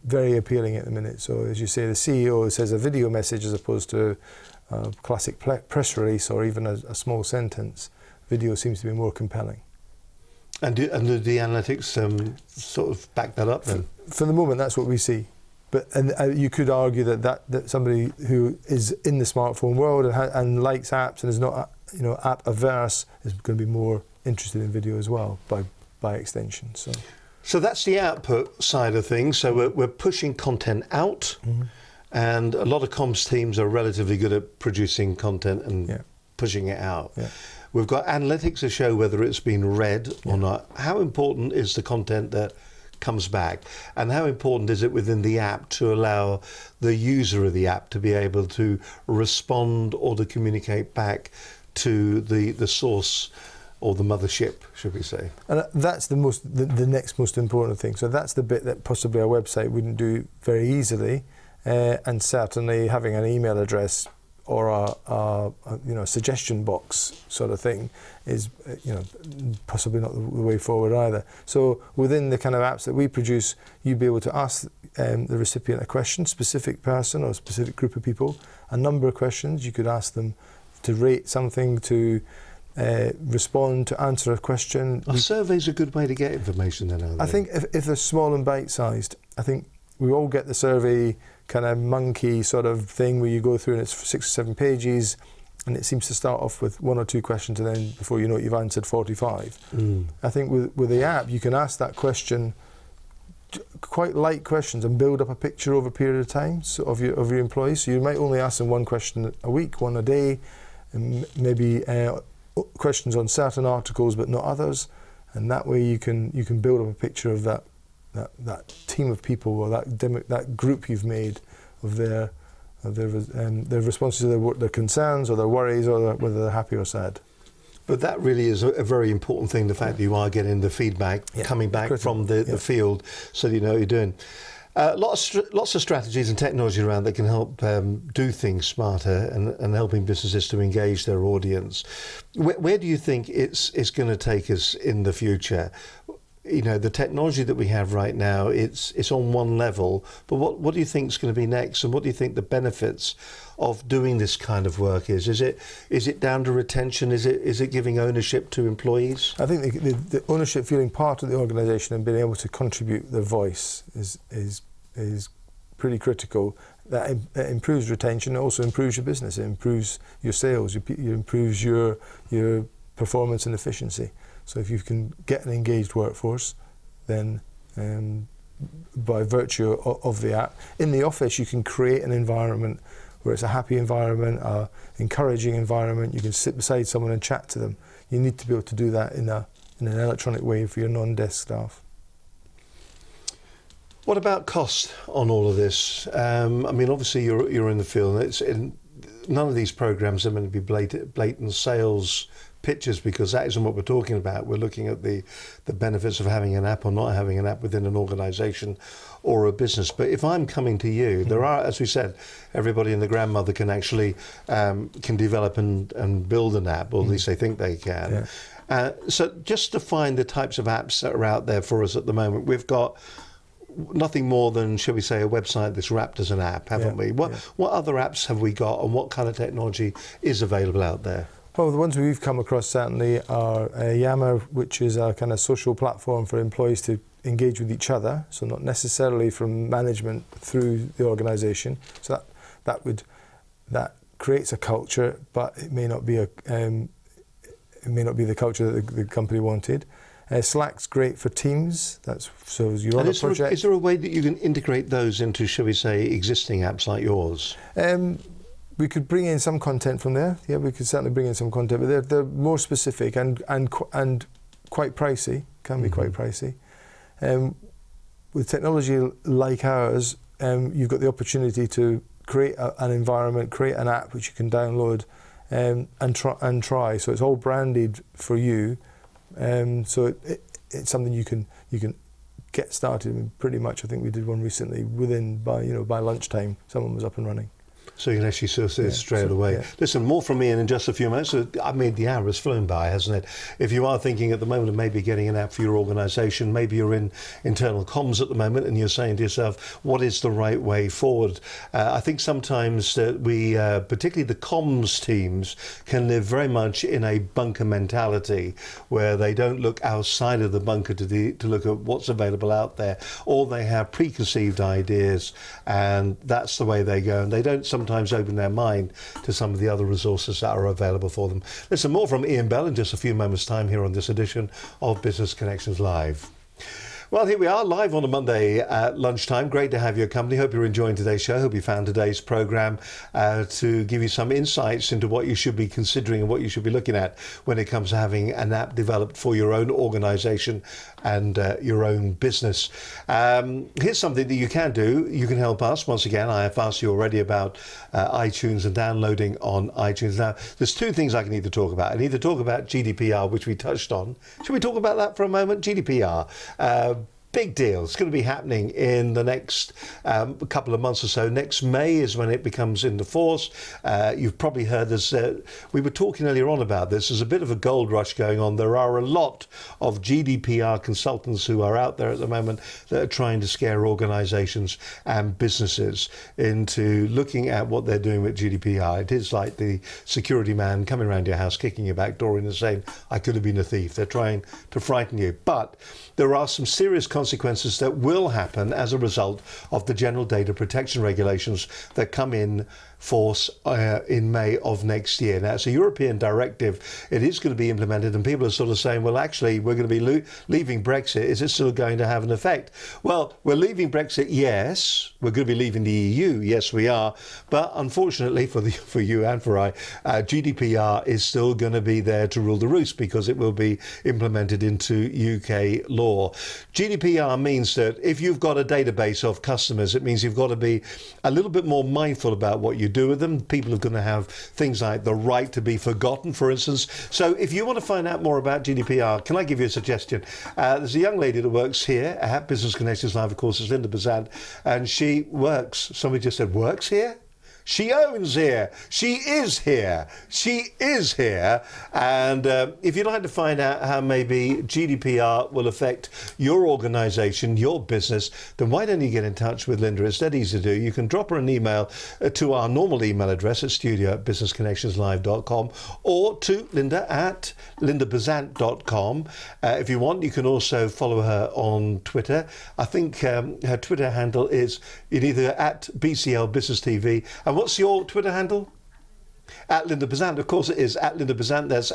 [SPEAKER 3] very appealing at the minute. So as you say, the CEO says a video message as opposed to a classic press release or even a small sentence. Video seems to be more compelling. And
[SPEAKER 2] do the analytics sort of back that up then?
[SPEAKER 3] For the moment, that's what we see. you could argue that somebody who is in the smartphone world and likes apps and is not app averse is going to be more interested in video as well by extension.
[SPEAKER 2] So that's the output side of things. So we're pushing content out, and a lot of comms teams are relatively good at producing content and pushing it out.
[SPEAKER 3] Yeah.
[SPEAKER 2] We've got analytics to show whether it's been read or not. How important is the content that comes back, and how important is it within the app to allow the user of the app to be able to respond or to communicate back to the source or the mothership, should we say? And
[SPEAKER 3] that's the next most important thing. So that's the bit that possibly our website wouldn't do very easily, and certainly having an email address or a suggestion box sort of thing is possibly not the way forward either. So within the kind of apps that we produce, you'd be able to ask the recipient a question, specific person or a specific group of people, a number of questions. You could ask them to rate something, to respond, to answer a question.
[SPEAKER 2] Are surveys a good way to get information then, are they?
[SPEAKER 3] I think if they're small and bite-sized, I think we all get the survey kind of monkey sort of thing where you go through and it's 6 or 7 pages and it seems to start off with 1 or 2 questions and then before you know it you've answered 45. I think with the app you can ask that question, quite light questions, and build up a picture over a period of time of your employees. So you might only ask them 1 question a week, 1 a day, and maybe questions on certain articles but not others, and that way you can build up a picture of that team of people or that group you've made of their responses to their concerns or their worries, or whether they're happy or sad.
[SPEAKER 2] But that really is a very important thing, the fact that you are getting the feedback coming back from the field, so that you know what you're doing. Lots of strategies and technology around that can help do things smarter and helping businesses to engage their audience. Where do you think it's going to take us in the future? The technology that we have right now, it's on one level, but what do you think is going to be next, and what do you think the benefits of doing this kind of work is? Is it down to retention? Is it giving ownership to employees?
[SPEAKER 3] I think the ownership, feeling part of the organisation and being able to contribute their voice is pretty critical. That improves retention. It also improves your business. It improves your sales. It improves your performance and efficiency. So if you can get an engaged workforce, then by virtue of the app, in the office you can create an environment where it's a happy environment, an encouraging environment. You can sit beside someone and chat to them. You need to be able to do that in an electronic way for your non-desk staff.
[SPEAKER 2] What about cost on all of this? Obviously you're in the field. None of these programs are meant to be blatant sales pitches, because that isn't what we're talking about. We're looking at the benefits of having an app or not having an app within an organisation or a business. But if I'm coming to you, there are, as we said, everybody and the grandmother can actually can develop and build an app, or at least they think they can. Yeah. So just to find the types of apps that are out there for us at the moment, we've got nothing more than, shall we say, a website that's wrapped as an app, haven't we? What other apps have we got, and what kind of technology is available out there?
[SPEAKER 3] Well, the ones we've come across certainly are Yammer, which is a kind of social platform for employees to engage with each other, so not necessarily from management through the organisation. So that creates a culture, but it may not be the culture that the company wanted. Slack's great for teams. So you're on a project.
[SPEAKER 2] Is there a way that you can integrate those into, shall we say, existing apps like yours?
[SPEAKER 3] We could bring in some content from there. Yeah, we could certainly bring in some content, but they're more specific and quite pricey. Can be quite pricey. With technology like ours, you've got the opportunity to create an environment, create an app which you can download and try. So it's all branded for you. So it's something you can get started with pretty much. I think we did one recently. By lunchtime, someone was up and running.
[SPEAKER 2] So you can actually sort of see it straight away.
[SPEAKER 3] Yeah.
[SPEAKER 2] Listen, more from Iain in just a few minutes. I mean, the hour has flown by, hasn't it? If you are thinking at the moment of maybe getting an app for your organisation, maybe you're in internal comms at the moment and you're saying to yourself, what is the right way forward? I think sometimes that we, particularly the comms teams, can live very much in a bunker mentality where they don't look outside of the bunker to look at what's available out there, or they have preconceived ideas and that's the way they go, and they don't sometimes open their mind to some of the other resources that are available for them. Listen, more from Iain Bell in just a few moments' time here on this edition of Business Connections Live. Well, here we are, live on a Monday at lunchtime. Great to have your company. Hope you're enjoying today's show. Hope you found today's programme to give you some insights into what you should be considering and what you should be looking at when it comes to having an app developed for your own organisation and your own business. Here's something that you can do. You can help us. Once again, I have asked you already about iTunes and downloading on iTunes. Now, there's two things I need to talk about. I need to talk about GDPR, which we touched on. Should we talk about that for a moment? GDPR. Big deal. It's going to be happening in the next couple of months or so. Next May is when it becomes into force. You've probably heard this. We were talking earlier on about this. There's a bit of a gold rush going on. There are a lot of GDPR consultants who are out there at the moment that are trying to scare organisations and businesses into looking at what they're doing with GDPR. It is like the security man coming around your house, kicking your back door in and saying, I could have been a thief. They're trying to frighten you. But there are some serious consequences that will happen as a result of the general data protection regulations that come in force in May of next year. Now, it's a European directive. It is going to be implemented, and people are sort of saying, well, actually, we're going to be leaving Brexit. Is it still going to have an effect? Well, we're leaving Brexit, yes. We're going to be leaving the EU, yes, we are. But unfortunately for you and for I, GDPR is still going to be there to rule the roost because it will be implemented into UK law. GDPR means that if you've got a database of customers, it means you've got to be a little bit more mindful about what you do with them. People are going to have things like the right to be forgotten, for instance. So if you want to find out more about GDPR, can I give you a suggestion? There's a young lady that works here at Business Connections Live, of course, is Linda Bazant, and she works, somebody just said, works here? She owns here. She is here. She is here. And if you'd like to find out how maybe GDPR will affect your organisation, your business, then why don't you get in touch with Linda? It's that easy to do. You can drop her an email to our normal email address at studio@businessconnectionslive.com or to linda@lindabazant.com. If you want, you can also follow her on Twitter. I think her Twitter handle is either at BCL Business TV. And what's your Twitter handle? At Linda Bazant. Of course it is at Linda Bazant. That's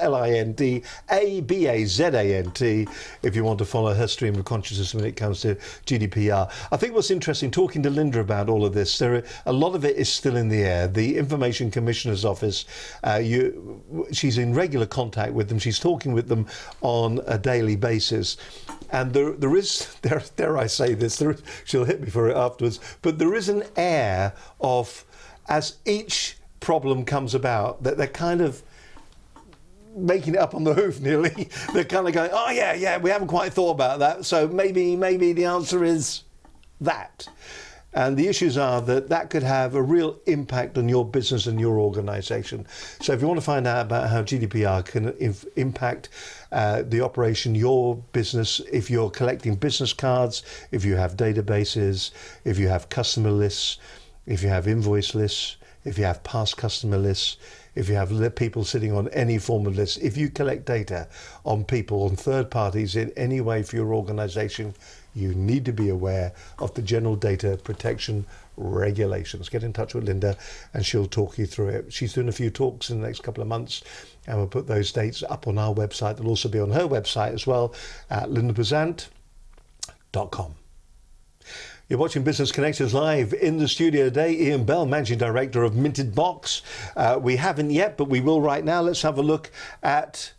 [SPEAKER 2] LINDABAZANT. If you want to follow her stream of consciousness when it comes to GDPR. I think what's interesting, talking to Linda about all of this, a lot of it is still in the air. The Information Commissioner's Office, she's in regular contact with them. She's talking with them on a daily basis. And there is, dare I say this, she'll hit me for it afterwards, but there is an air of, as each problem comes about, that they're kind of making it up on the hoof nearly. They're kind of going, oh yeah, we haven't quite thought about that, so maybe the answer is that. And the issues are that could have a real impact on your business and your organisation. So if you want to find out about how GDPR can impact the operation, your business, if you're collecting business cards, if you have databases, if you have customer lists, if you have invoice lists, if you have past customer lists, if you have people sitting on any form of list, if you collect data on people, on third parties in any way for your organisation, you need to be aware of the general data protection regulations. Get in touch with Linda and she'll talk you through it. She's doing a few talks in the next couple of months and we'll put those dates up on our website. They'll also be on her website as well at lindabazant.com. You're watching Business Connections Live. In the studio today, Iain Bell, Managing Director of Minted Box. We haven't yet, but we will right now. Let's have a look at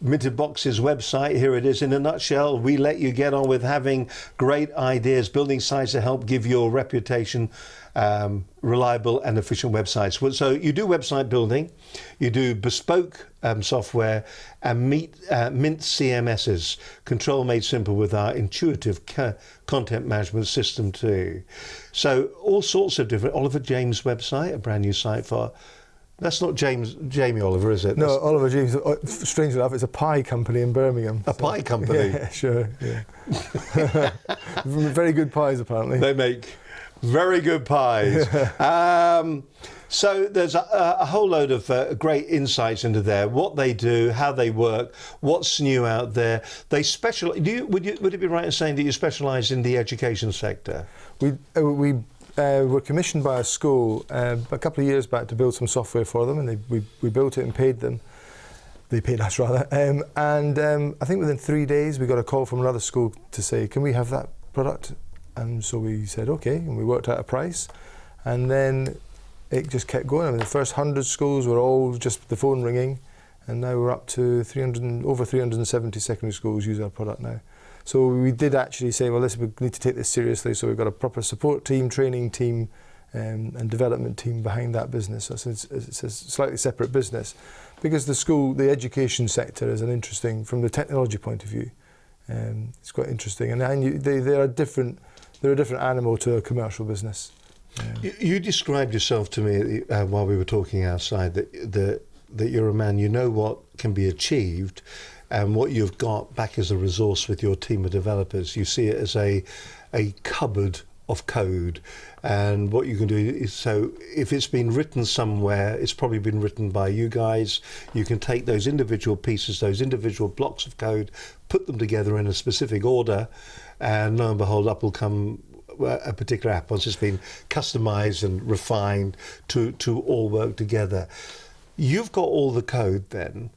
[SPEAKER 2] Minted Box's website. Here it is in a nutshell. We let you get on with having great ideas, building sites to help give your reputation reliable and efficient websites. So you do website building, you do bespoke software, and Mint CMSs, control made simple with our intuitive content management system too. So all sorts of different, Oliver James website, a brand new site for, that's not Jamie Oliver, is it?
[SPEAKER 3] No,
[SPEAKER 2] That's
[SPEAKER 3] Oliver James, strangely enough, it's a pie company in Birmingham.
[SPEAKER 2] a pie company.
[SPEAKER 3] Yeah, sure, yeah. Very good pies, apparently.
[SPEAKER 2] They make very good pies. So there's a whole load of great insights into there, what they do, how they work, what's new out there. They specialize. Would it be right in saying that you specialise in the education sector?
[SPEAKER 3] We were commissioned by a school a couple of years back to build some software for them, and we built it and paid them. They paid us rather. I think within 3 days we got a call from another school to say, can we have that product? And so we said, okay, and we worked out a price. And then it just kept going. I mean, the first 100 schools were all just the phone ringing, and now we're up to over 370 secondary schools use our product now. So we did actually say, well, we need to take this seriously. So we've got a proper support team, training team, and development team behind that business. So it's a slightly separate business, because the education sector is from the technology point of view, it's quite interesting. And they're a different animal to a commercial business.
[SPEAKER 2] You described yourself to me while we were talking outside that you're a man, you know what can be achieved and what you've got back as a resource with your team of developers. You see it as a cupboard of code, and what you can do is, so if it's been written somewhere, it's probably been written by you guys. You can take those individual pieces, those individual blocks of code, put them together in a specific order, and lo and behold, up will come a particular app once it's been customized and refined to all work together. You've got all the code then.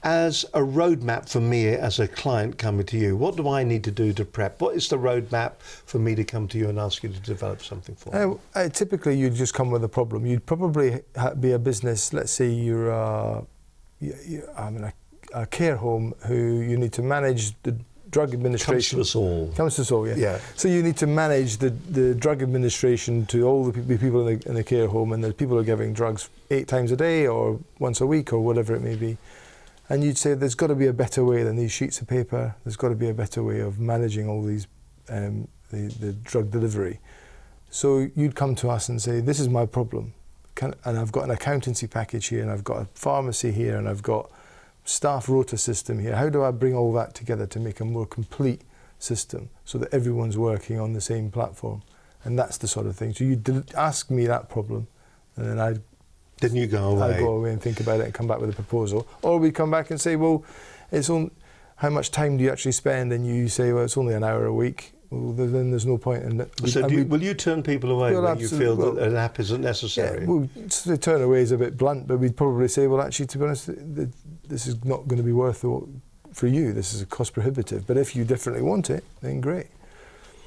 [SPEAKER 2] As a roadmap for me as a client coming to you, what do I need to do to prep? What is the roadmap for me to come to you and ask you to develop something for me?
[SPEAKER 3] Typically, you'd just come with a problem. You'd probably be a business, let's say you're a care home who you need to manage the drug administration.
[SPEAKER 2] Comes to us all, yeah.
[SPEAKER 3] So you need to manage the drug administration to all the people in the care home, and the people are giving drugs 8 times a day or once a week or whatever it may be. And you'd say there's got to be a better way than these sheets of paper. There's got to be a better way of managing all these the drug delivery. So you'd come to us and say, this is my problem, and I've got an accountancy package here, and I've got a pharmacy here, and I've got staff rota system here. How do I bring all that together to make a more complete system so that everyone's working on the same platform? And that's the sort of thing. So you ask me that problem, and then
[SPEAKER 2] Then you go away.
[SPEAKER 3] I'd go away and think about it and come back with a proposal. Or we'd come back and say, well, how much time do you actually spend? And you say, well, it's only an hour a week. Well, then there's no point in it.
[SPEAKER 2] So will you turn people away when you feel that an app isn't necessary?
[SPEAKER 3] Yeah, well, the turn away is a bit blunt, but we'd probably say, well, actually, to be honest, this is not going to be worth it for you. This is cost prohibitive. But if you definitely want it, then great.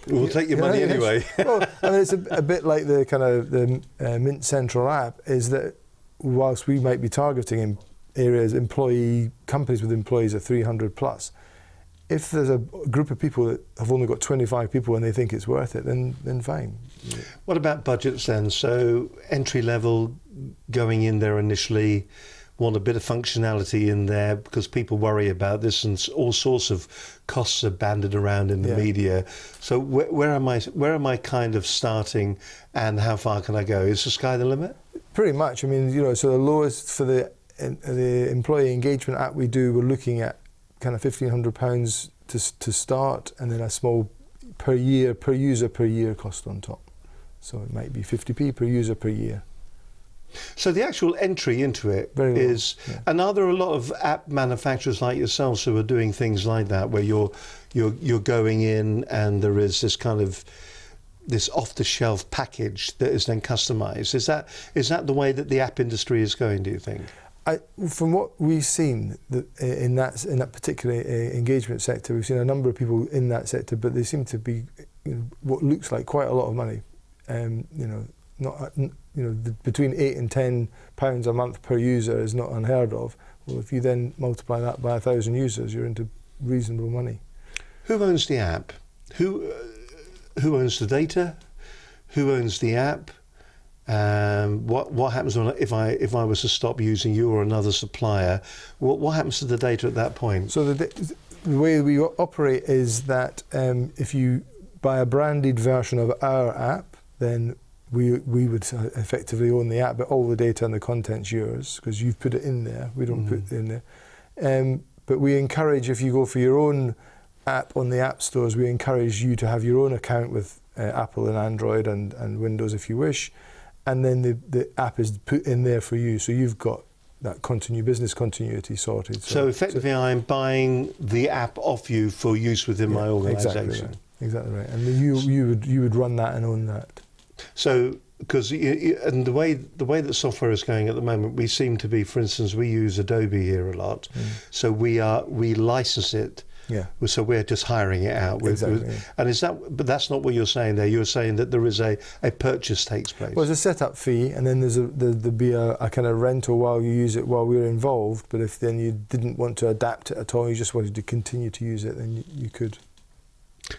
[SPEAKER 2] We'll take your money anyway.
[SPEAKER 3] Well, I mean, it's a bit like the kind of the Mint Central app, is that whilst we might be targeting in areas, companies with employees of 300 plus, if there's a group of people that have only got 25 people and they think it's worth it, then fine.
[SPEAKER 2] What about budgets then? So entry level, going in there initially, want a bit of functionality in there because people worry about this, and all sorts of costs are banded around in the media. So where am I kind of starting, and how far can I go? Is the sky the limit? Pretty
[SPEAKER 3] much. I mean, so the lowest for the employee engagement app we do, we're looking at kind of £1,500 to start, and then a small per user per year cost on top. So it might be 50p per user per year.
[SPEAKER 2] So the actual entry into it is, and are there a lot of app manufacturers like yourselves who are doing things like that, where you're going in and there is this kind of this off-the-shelf package that is then customised? Is that the way that the app industry is going, do you think?
[SPEAKER 3] From what we've seen in that particular engagement sector, we've seen a number of people in that sector, but they seem to be what looks like quite a lot of money. Between £8 and £10 a month per user is not unheard of. Well, if you then multiply that by 1,000 users, you're into reasonable money.
[SPEAKER 2] Who owns the app? Who owns the data? who owns the app, what happens if I was to stop using you or another supplier, what happens to the data at that point?
[SPEAKER 3] So the way we operate is that if you buy a branded version of our app, then we would effectively own the app, but all the data and the content's yours because you've put it in there. We don't put it in there. But we encourage, if you go for your own app on the app stores, we encourage you to have your own account with Apple and Android and Windows if you wish, and then the app is put in there for you, so you've got that business continuity sorted.
[SPEAKER 2] So effectively, I'm buying the app off you for use within my organisation.
[SPEAKER 3] Exactly right. And you would run that and own that.
[SPEAKER 2] So, because and the way that software is going at the moment, we seem to be, for instance, we use Adobe here a lot, so we license it.
[SPEAKER 3] Yeah.
[SPEAKER 2] So we're just hiring it out.
[SPEAKER 3] Exactly.
[SPEAKER 2] And but that's not what you're saying there. You're saying that there is a purchase takes place.
[SPEAKER 3] Well, there's a setup fee, and then there'd be a kind of rental while you use it while we're involved. But if then you didn't want to adapt it at all, you just wanted to continue to use it, then you could.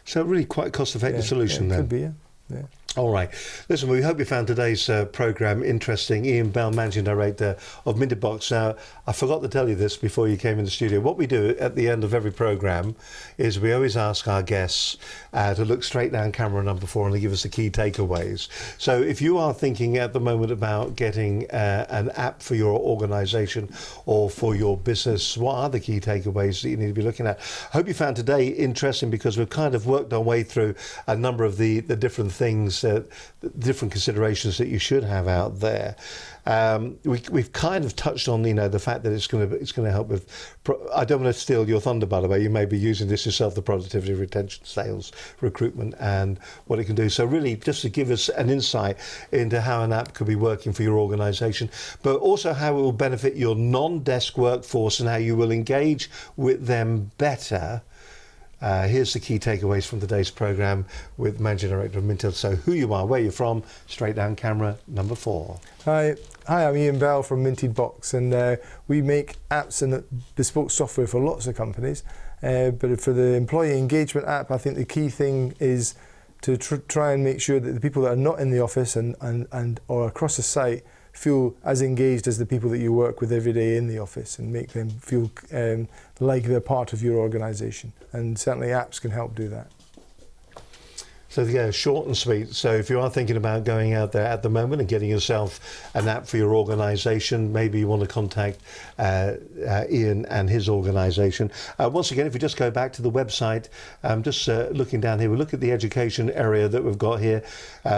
[SPEAKER 2] So really quite a cost-effective solution then.
[SPEAKER 3] Could be, yeah.
[SPEAKER 2] All right. Listen, we hope you found today's programme interesting. Iain Bell, Managing Director of Minted Box. Now, I forgot to tell you this before you came in the studio. What we do at the end of every programme is we always ask our guests to look straight down camera number 4 and to give us the key takeaways. So if you are thinking at the moment about getting an app for your organisation or for your business, what are the key takeaways that you need to be looking at? I hope you found today interesting because we've kind of worked our way through a number of the different things, different considerations that you should have out there. We've kind of touched on the fact that it's going to help with. I don't want to steal your thunder, by the way. You may be using this yourself, the productivity, retention, sales, recruitment, and what it can do. So really, just to give us an insight into how an app could be working for your organisation, but also how it will benefit your non-desk workforce and how you will engage with them better. Here's the key takeaways from today's programme with Managing Director of Minted. So who you are, where you're from, straight down camera number 4.
[SPEAKER 3] Hi, I'm Iain Bell from Minted Box, and we make apps and bespoke software for lots of companies. But for the employee engagement app, I think the key thing is to try and make sure that the people that are not in the office and or across the site feel as engaged as the people that you work with every day in the office, and make them feel like they're part of your organisation. And certainly apps can help do that.
[SPEAKER 2] So yeah, short and sweet. So if you are thinking about going out there at the moment and getting yourself an app for your organisation, maybe you want to contact Iain and his organisation. Once again, if we just go back to the website, just looking down here, we look at the education area that we've got here,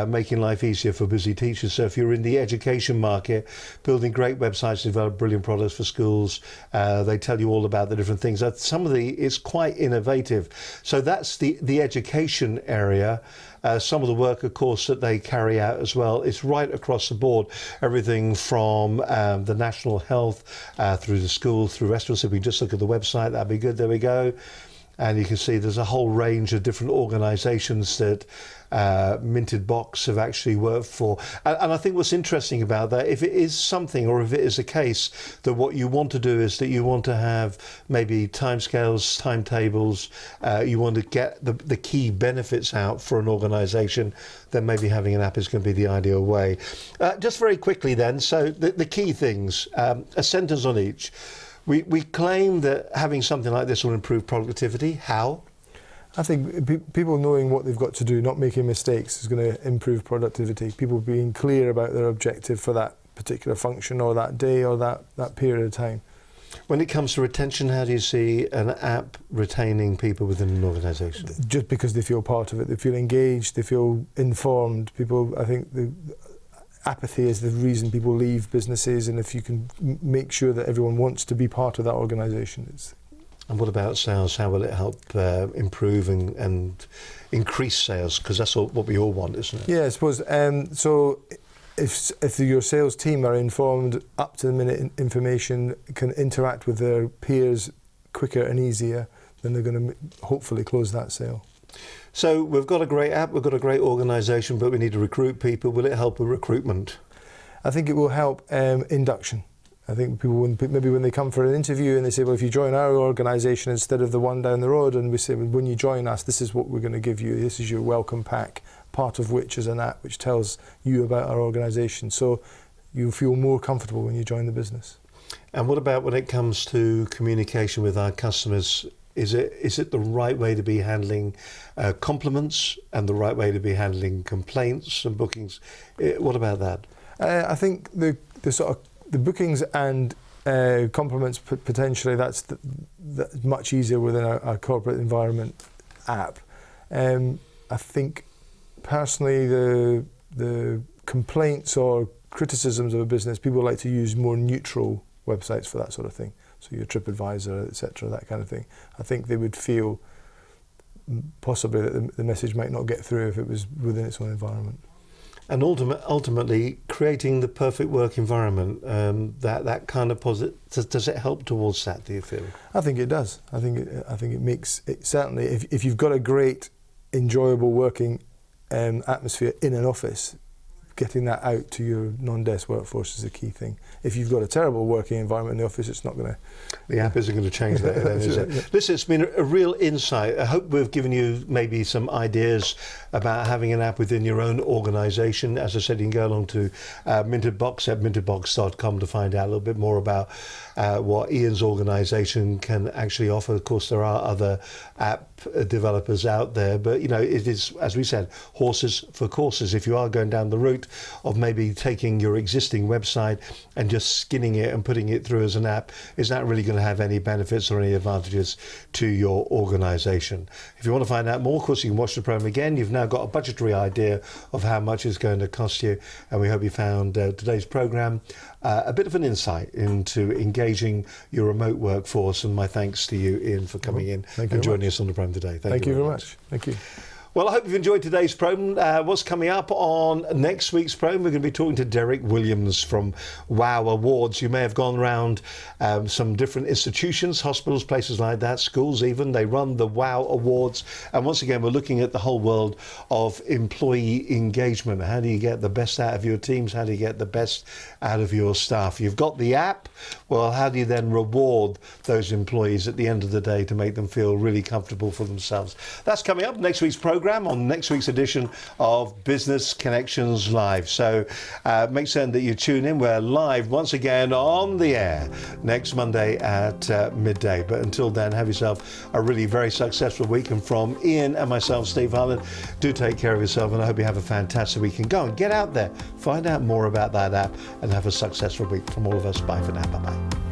[SPEAKER 2] making life easier for busy teachers. So if you're in the education market, building great websites to develop brilliant products for schools, they tell you all about the different things. Some of it's quite innovative. So that's the education area. Some of the work, of course, that they carry out as well, it's right across the board. Everything from the national health through the school, through restaurants. If we just look at the website, that'd be good. There we go. And you can see there's a whole range of different organisations that Minted Box have actually worked for. And I think what's interesting about that, if it is something, or if it is a case that what you want to do is that you want to have maybe timescales, timetables, you want to get the key benefits out for an organisation, then maybe having an app is going to be the ideal way. Just very quickly then, so the key things, a sentence on each. We claim that having something like this will improve productivity. How?
[SPEAKER 3] I think people knowing what they've got to do, not making mistakes, is going to improve productivity. People being clear about their objective for that particular function or that day or that period of time.
[SPEAKER 2] When it comes to retention, how do you see an app retaining people within an organisation?
[SPEAKER 3] Just because they feel part of it, they feel engaged, they feel informed. I think apathy is the reason people leave businesses, and if you can make sure that everyone wants to be part of that organisation.
[SPEAKER 2] And what about sales? How will it help improve and increase sales? Because that's what we all want, isn't it?
[SPEAKER 3] Yeah, I suppose. So if your sales team are informed, up to the minute information, can interact with their peers quicker and easier, then they're going to hopefully close that sale.
[SPEAKER 2] So we've got a great app, we've got a great organisation, but we need to recruit people. Will it help with recruitment?
[SPEAKER 3] I think it will help induction. I think people, when they come for an interview and they say, well, if you join our organisation instead of the one down the road, and we say, well, when you join us, this is what we're going to give you. This is your welcome pack. part of which is an app which tells you about our organisation. So you feel more comfortable when you join the business.
[SPEAKER 2] And what about when it comes to communication with our customers? Is it the right way to be handling compliments and the right way to be handling complaints and bookings? What about that?
[SPEAKER 3] I think the bookings and compliments potentially that's much easier within our corporate environment app. I think personally the complaints or criticisms of a business, people like to use more neutral websites for that sort of thing. So your TripAdvisor, etc., that kind of thing. I think they would feel possibly that the message might not get through if it was within its own environment.
[SPEAKER 2] And ultimately, creating the perfect work environment, that kind of does it help towards that, do you feel?
[SPEAKER 3] I think it does. I think it makes it, certainly, if you've got a great, enjoyable working atmosphere in an office, getting that out to your non-desk workforce is a key thing. If you've got a terrible working environment in the office, it's not going to...
[SPEAKER 2] The app isn't going to change that, then, is it?
[SPEAKER 3] Yeah.
[SPEAKER 2] Listen, it's been a real insight. I hope we've given you maybe some ideas about having an app within your own organisation. As I said, you can go along to Minted Box at mintedbox.com to find out a little bit more about what Iain's organisation can actually offer. Of course, there are other app developers out there, but it is, as we said, horses for courses. If you are going down the route of maybe taking your existing website and just skinning it and putting it through as an app, is that really going to have any benefits or any advantages to your organisation? If you want to find out more, of course, you can watch the programme again. You've now got a budgetary idea of how much it's going to cost you, and we hope you found today's programme a bit of an insight into engaging your remote workforce. And my thanks to you, Iain, for coming in and joining us on the programme today.
[SPEAKER 3] Thank you very much. Thank you.
[SPEAKER 2] Well, I hope you've enjoyed today's programme. What's coming up on next week's programme? We're going to be talking to Derek Williams from WOW Awards. You may have gone around some different institutions, hospitals, places like that, schools even. They run the WOW Awards. And once again, we're looking at the whole world of employee engagement. How do you get the best out of your teams? How do you get the best out of your staff? You've got the app. Well, how do you then reward those employees at the end of the day to make them feel really comfortable for themselves? That's coming up next week's programme, on next week's edition of Business Connections Live. So make certain that you tune in. We're live once again on the air next Monday at midday. But until then, have yourself a really very successful week. And from Iain and myself, Steve Harlan, do take care of yourself, and I hope you have a fantastic week. And go and get out there, find out more about that app, and have a successful week. From all of us, bye for now. Bye-bye.